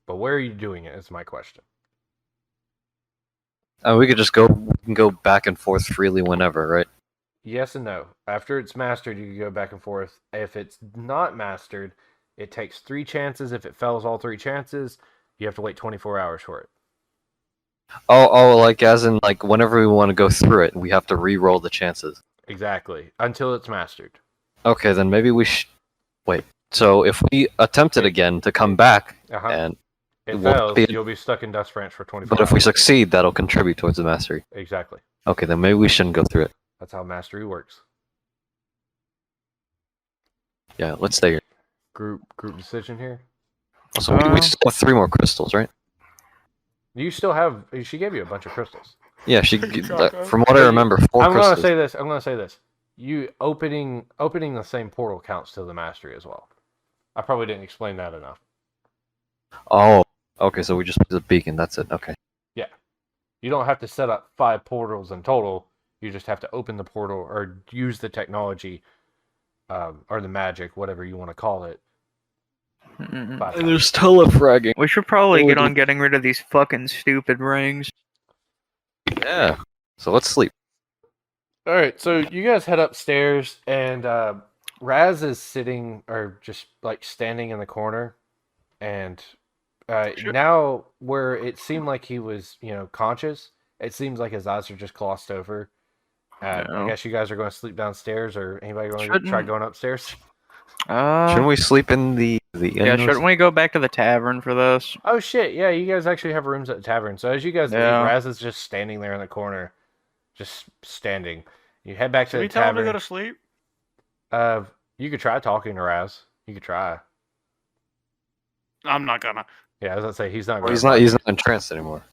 But where are you doing it? Is my question. We could just go. We can go back and forth freely whenever, right? Yes and no. After it's mastered, you can go back and forth. If it's not mastered, it takes 3 chances. If it fails all 3 chances, you have to wait 24 hours for it. Oh, like as in like whenever we want to go through it, we have to re-roll the chances. Exactly. Until it's mastered. Okay, then maybe we should wait. So if we attempt it again to come back, and It we'll fails, be- you'll be stuck in Dust Branch for 24 but hours. if we succeed, that'll contribute towards the mastery. Exactly. Okay, then maybe we shouldn't go through it. That's how mastery works. Yeah, let's stay here. Group decision here. Also, we still have 3 more crystals, right? You still have. She gave you a bunch of crystals. Yeah, Choco. from what I remember, 4 I'm crystals. gonna say this. You opening the same portal counts to the mastery as well. I probably didn't explain that enough. Oh, okay, so we just put the beacon, that's it, okay. Yeah. You don't have to set up 5 portals in total. You just have to open the portal or use the technology or the magic, whatever you want to call it. Mm-mm. 5 And there's telefragging. We should probably Oh, get we- on getting rid of these fucking stupid rings. Yeah, so let's sleep. All right, so you guys head upstairs, and Raz is sitting or just like standing in the corner, and now where it seemed like he was, conscious, it seems like his eyes are just glossed over. I No. guess you guys are going to sleep downstairs, or anybody going to try Shouldn't- going upstairs? Shouldn't we sleep in the Yeah, shouldn't we go back to the tavern for this? Oh shit! Yeah, you guys actually have rooms at the tavern. So as you guys leave, Yeah. Raz is just standing there in the corner, just standing. You head back to Should the we tell him to tavern. go to sleep? You could try talking to Raz. You could try. I'm not gonna. Yeah, as I say, he's not. Well, gonna- he's not entranced anymore.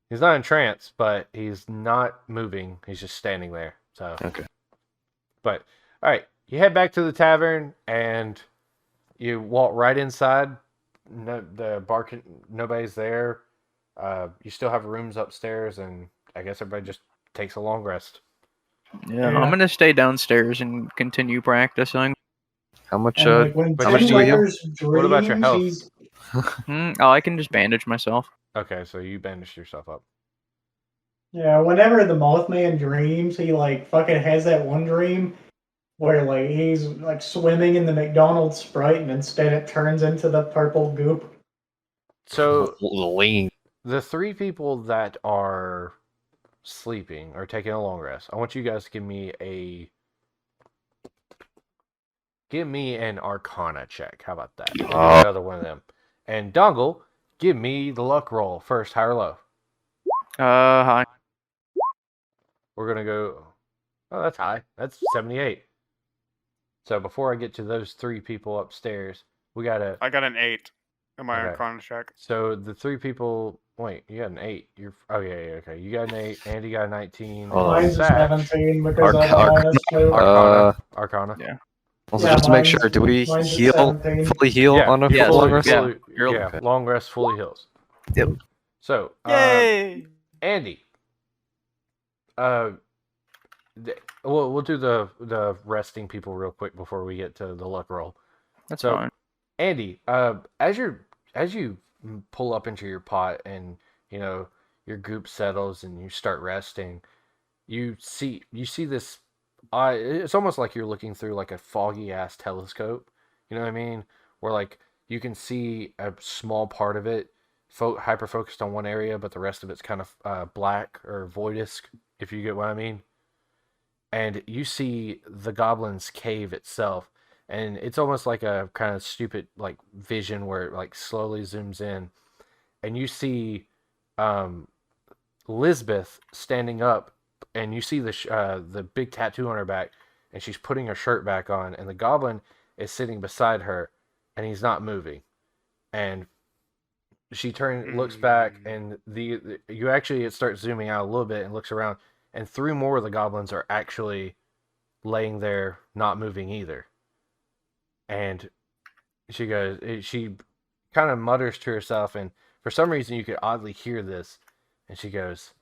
He's not in trance, but he's not moving. He's just standing there. So, Okay. but all right, you head back to the tavern and you walk right inside. No, the bar, nobody's there. You still have rooms upstairs, and I guess everybody just takes a long rest. Yeah, Yeah. I'm gonna stay downstairs and continue practicing. How much, And like when but how much Tim do you heal? Layers What about your dreams, health? he's Oh, I can just bandage myself. Okay, so you bandaged yourself up. yeah. Whenever the Mothman dreams, he like fucking has that one dream where like he's like swimming in the McDonald's Sprite, and instead it turns into the purple goop. So Lean. the three people that are sleeping or taking a long rest, I want you guys to give me an Arcana check. How about that? Another one of them. And Dongle, give me the luck roll first, high or low. Hi. We're gonna go. Oh, that's high. That's 78. So before I get to those three people upstairs, we gotta. I got an 8 in my Okay. Arcana check. So the three people. Wait, you got an 8. Yeah, okay. You got an 8. Andy got a 19. Mine's a Zach, 17 because I have a Arcana. -2. Arcana. Yeah. Also, Yeah, just to make mine's- sure, do we mine's a heal, 17. fully heal on a yeah, long rest? yeah. Yeah, long rest fully heals. Yep. So, Yay! Andy, we'll do the resting people real quick before we get to the luck roll. That's So, fine. Andy, as you pull up into your pot and your goop settles and you start resting, you see this. It's almost like you're looking through like a foggy ass telescope. You know what I mean? Where like you can see a small part of it, hyper focused on one area, but the rest of it's kind of black or voidisk, if you get what I mean. And you see the goblin's cave itself, and it's almost like a kind of stupid like vision where it like slowly zooms in, and you see Lisbeth standing up, and you see the big tattoo on her back, and she's putting her shirt back on, and the goblin is sitting beside her, and he's not moving, and she looks back, and it starts zooming out a little bit and looks around, and 3 more of the goblins are actually laying there, not moving either. And she kind of mutters to herself, and for some reason you could oddly hear this, and she goes,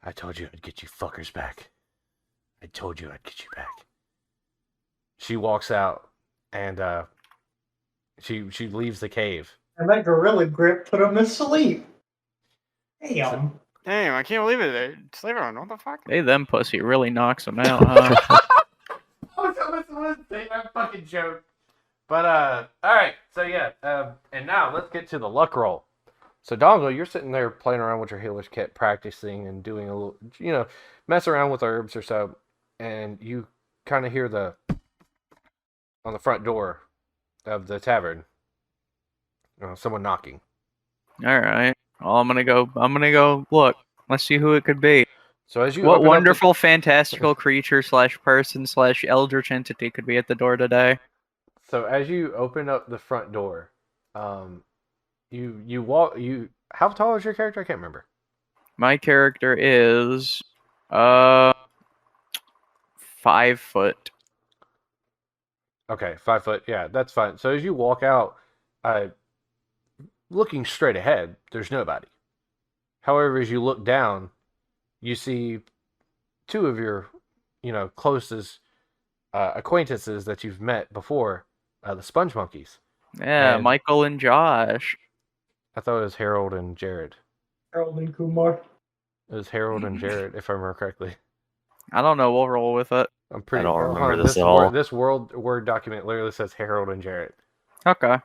"I told you I'd get you fuckers back. I told you I'd get you back." She walks out, and she leaves the cave. And that gorilla grip put him to sleep. Damn. Damn, I can't believe it. They sleep on. What the fuck? Hey, them pussy really knocks them out, huh? I was almost say that fucking joke. But alright, so yeah, and now let's get to the luck roll. So Dongle, you're sitting there playing around with your healer's kit, practicing and doing a little, mess around with herbs or so, and you kind of hear on the front door of the tavern, someone knocking. All right. Well, I'm gonna go look. Let's see who it could be. So as you What open up wonderful, fantastical creature / person / eldritch entity could be at the door today? So as you open up the front door, you walk. How tall is your character? I can't remember. My character is 5 foot. Okay, 5 foot. Yeah, that's fine. So as you walk out, looking straight ahead, there's nobody. However, as you look down, you see 2 of your, closest acquaintances that you've met before, the Sponge Monkeys. Yeah, And- Michael and Josh. I thought it was Harold and Jared. Harold and Kumar. It was Harold and Jared, if I remember correctly. I don't know. We'll roll with it. I'm pretty. don't remember hold on, this at all. This Word document literally says Harold and Jared. Okay.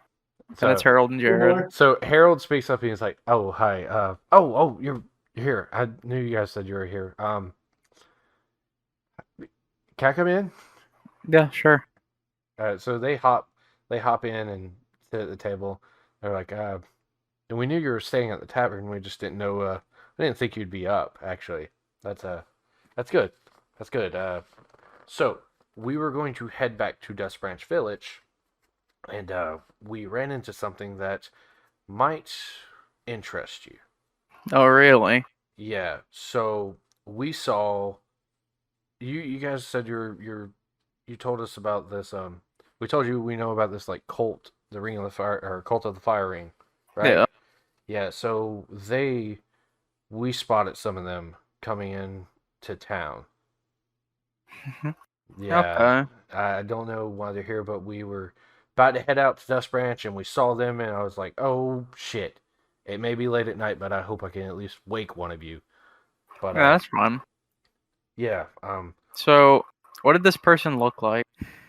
So that's Harold and Jared. Kumar. So Harold speaks up and he's like, "Oh, hi. You're here. I knew you guys said you were here. Can I come in?" Yeah, sure. So they hop in and sit at the table. They're like, and we knew you were staying at the tavern. We just didn't know. I didn't think you'd be up. Actually, that's good. That's good. So we were going to head back to Dust Branch Village, and we ran into something that might interest you. Oh, really? Yeah. So we saw. You guys said you told us about this. We told you we know about this like cult, the Ring of the Fire, or Cult of the Fire Ring, right? Yeah. Yeah. So we spotted some of them coming in to town. Yeah. Okay. I don't know why they're here, but we were about to head out to Dust Branch, and we saw them, and I was like, "Oh shit! It may be late at night, but I hope I can at least wake one of you." But Yeah, that's fun. yeah. So, what did this person look like?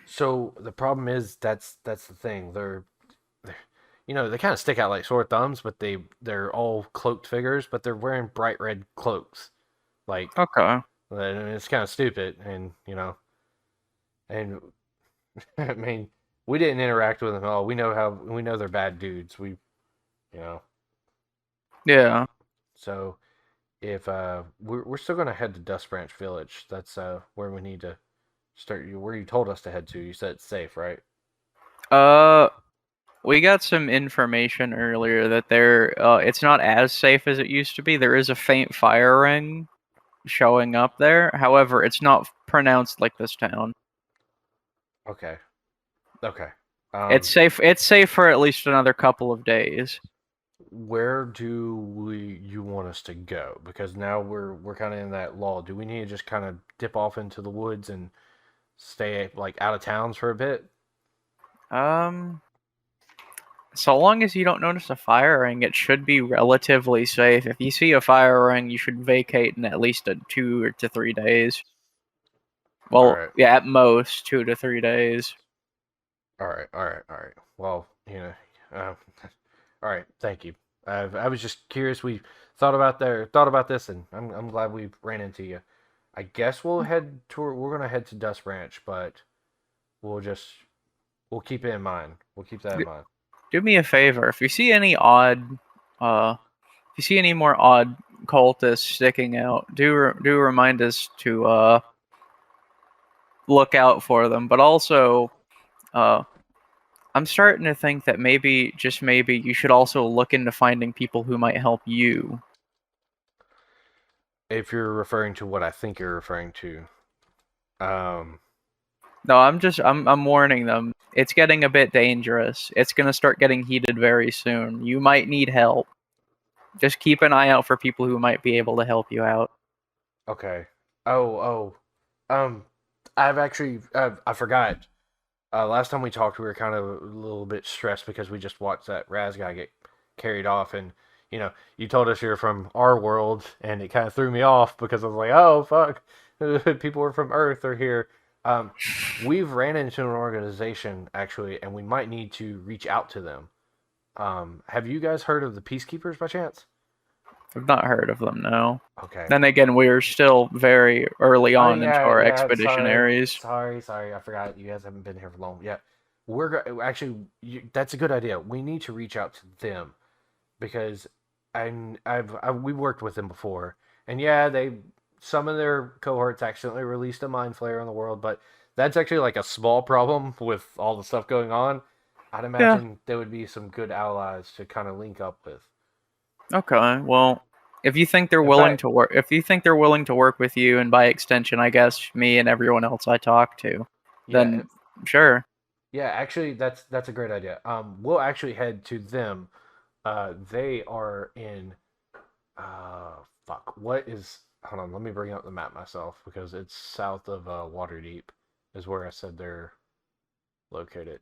So the problem is that's the thing. they kind of stick out like sore thumbs, but they're all cloaked figures, but they're wearing bright red cloaks. Like, Okay. I mean, it's kind of stupid, and and I mean, we didn't interact with them at all. We know they're bad dudes. Yeah. So if we're still gonna head to Dust Branch Village. That's where we need to start. Where you told us to head to. You said it's safe, right? We got some information earlier that it's not as safe as it used to be. There is a faint fire ring showing up there. However, it's not pronounced like this town. Okay. Okay. It's safe. It's safe for at least another couple of days. Where do you want us to go? Because now we're kind of in that lull. Do we need to just kind of dip off into the woods and stay like out of towns for a bit? So long as you don't notice a fire ring, it should be relatively safe. If you see a fire ring, you should vacate in at least 2 to 3 days. Well, right. Yeah, at most 2 to 3 days. All right. Well, all right. Thank you. I was just curious. We thought about this, and I'm glad we ran into you. I guess we're gonna head to Dust Branch, but we'll keep it in mind. We'll keep that in mind. Do me a favor. If you see any more odd cultists sticking out, do remind us to look out for them. But also, I'm starting to think that maybe, just maybe, you should also look into finding people who might help you. If you're referring to what I think you're referring to, No, I'm warning them. It's getting a bit dangerous. It's gonna start getting heated very soon. You might need help. Just keep an eye out for people who might be able to help you out. Okay. I forgot. Last time we talked, we were kind of a little bit stressed because we just watched that Raz guy get carried off, and you told us you're from our world, and it kind of threw me off because I was like, oh fuck, people are from Earth are here. We've ran into an organization actually, and we might need to reach out to them. Have you guys heard of the Peacekeepers by chance? I've not heard of them, no. Okay. Then again, we're still very early on into our expeditionaries. Sorry, I forgot. You guys haven't been here for long. Yeah, that's a good idea. We need to reach out to them because we worked with them before, and yeah, some of their cohorts accidentally released a mind flayer on the world, but that's actually like a small problem with all the stuff going on. I'd imagine there would be some good allies to kind of link up with. Okay, well, if you think they're willing to work with you, and by extension, I guess me and everyone else I talk to, then sure. Yeah, actually, that's a great idea. We'll actually head to them. They are in. Hold on, let me bring up the map myself because it's south of Waterdeep, is where I said they're located.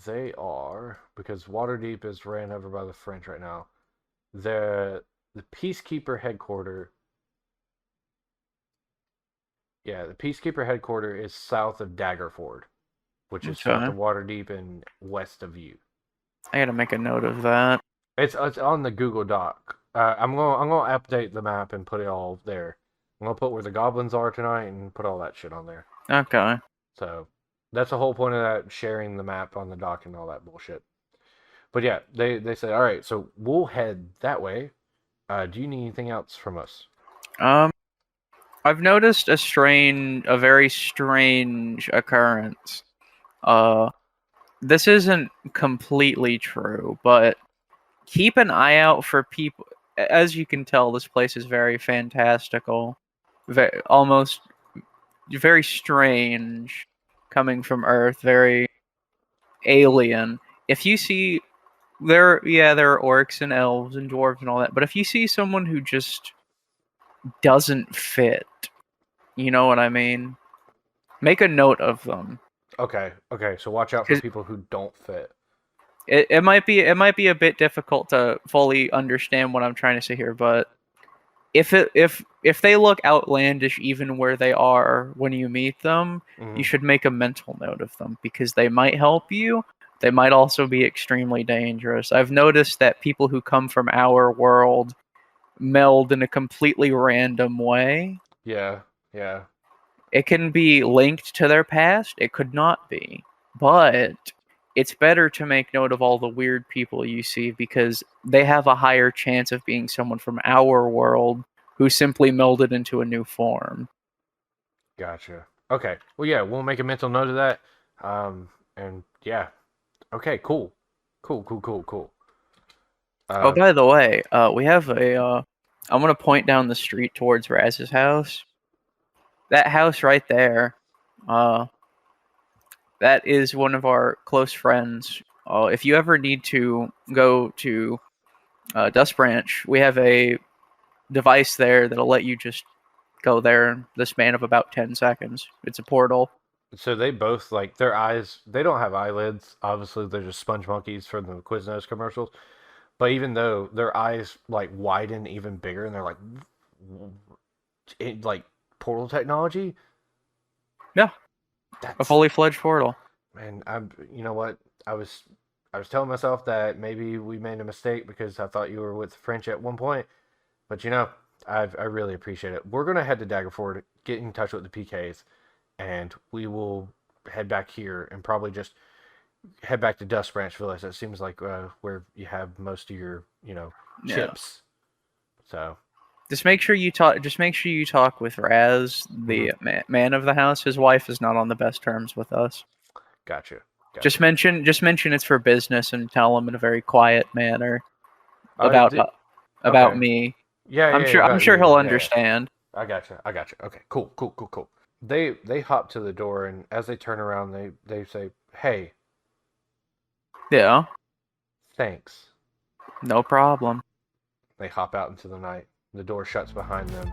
They are, because Waterdeep is ran over by the French right now. The Peacekeeper headquarters. Yeah, the Peacekeeper headquarters is south of Daggerford, which is south of Waterdeep and west of you. I gotta make a note of that. It's on the Google Doc. I'm gonna update the map and put it all there. I'm gonna put where the goblins are tonight and put all that shit on there. Okay. So that's the whole point of that, sharing the map on the dock and all that bullshit. But yeah, they said, all right, so we'll head that way. Do you need anything else from us? I've noticed a very strange occurrence. This isn't completely true, but keep an eye out for people. As you can tell, this place is very fantastical, almost very strange, coming from Earth, very alien. If you see, there are orcs and elves and dwarves and all that, but if you see someone who just doesn't fit, you know what I mean? Make a note of them. Okay, so watch out for people who don't fit. It might be a bit difficult to fully understand what I'm trying to say here, but if they look outlandish even where they are when you meet them, you should make a mental note of them because they might help you. They might also be extremely dangerous. I've noticed that people who come from our world meld in a completely random way. Yeah. It can be linked to their past. It could not be. But it's better to make note of all the weird people you see because they have a higher chance of being someone from our world who simply melded into a new form. Gotcha. Okay. Well, yeah, we'll make a mental note of that. And yeah. Okay, cool. Cool. Oh, by the way, we have I'm going to point down the street towards Raz's house. That house right there, that is one of our close friends. If you ever need to go to Dust Branch, we have a device there that'll let you just go there in the span of about 10 seconds. It's a portal. So they both, like, their eyes, they don't have eyelids. Obviously, they're just sponge monkeys from the Quiznos commercials. But even though their eyes, like, widen even bigger, and they're like portal technology. Yeah. A fully fledged portal. Man, you know what? I was telling myself that maybe we made a mistake because I thought you were with French at one point. But, you know, I really appreciate it. We're going to head to Daggerford, get in touch with the PKs, and we will head back here and probably just head back to Dust Branch Village. That seems like where you have most of your, chips. So just make sure you talk. Just make sure you talk with Raz, the man of the house. His wife is not on the best terms with us. Gotcha. Just mention it's for business and tell him in a very quiet manner about me. Yeah, I'm sure he'll understand. I gotcha. Okay, cool. They hop to the door, and as they turn around, they say, "Hey." Yeah. Thanks. No problem. They hop out into the night. The door shuts behind them.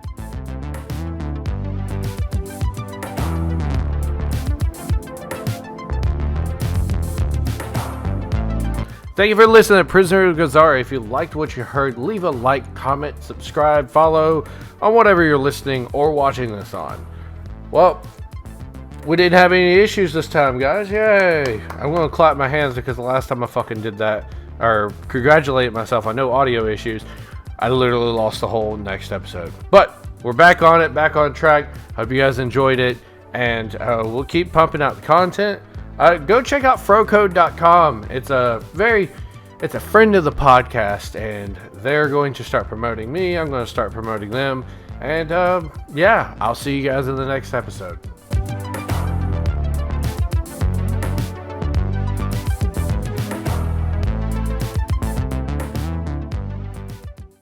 Thank you for listening to Prisoner of Garzara. If you liked what you heard, leave a like, comment, subscribe, follow on whatever you're listening or watching this on. Well, we didn't have any issues this time, guys. Yay! I'm going to clap my hands because the last time I fucking did that, or congratulate myself on no audio issues, I literally lost the whole next episode. But we're back on it, back on track. Hope you guys enjoyed it, and we'll keep pumping out the content. Go check out frocode.com. It's a friend of the podcast, and they're going to start promoting me. I'm going to start promoting them. And yeah, I'll see you guys in the next episode.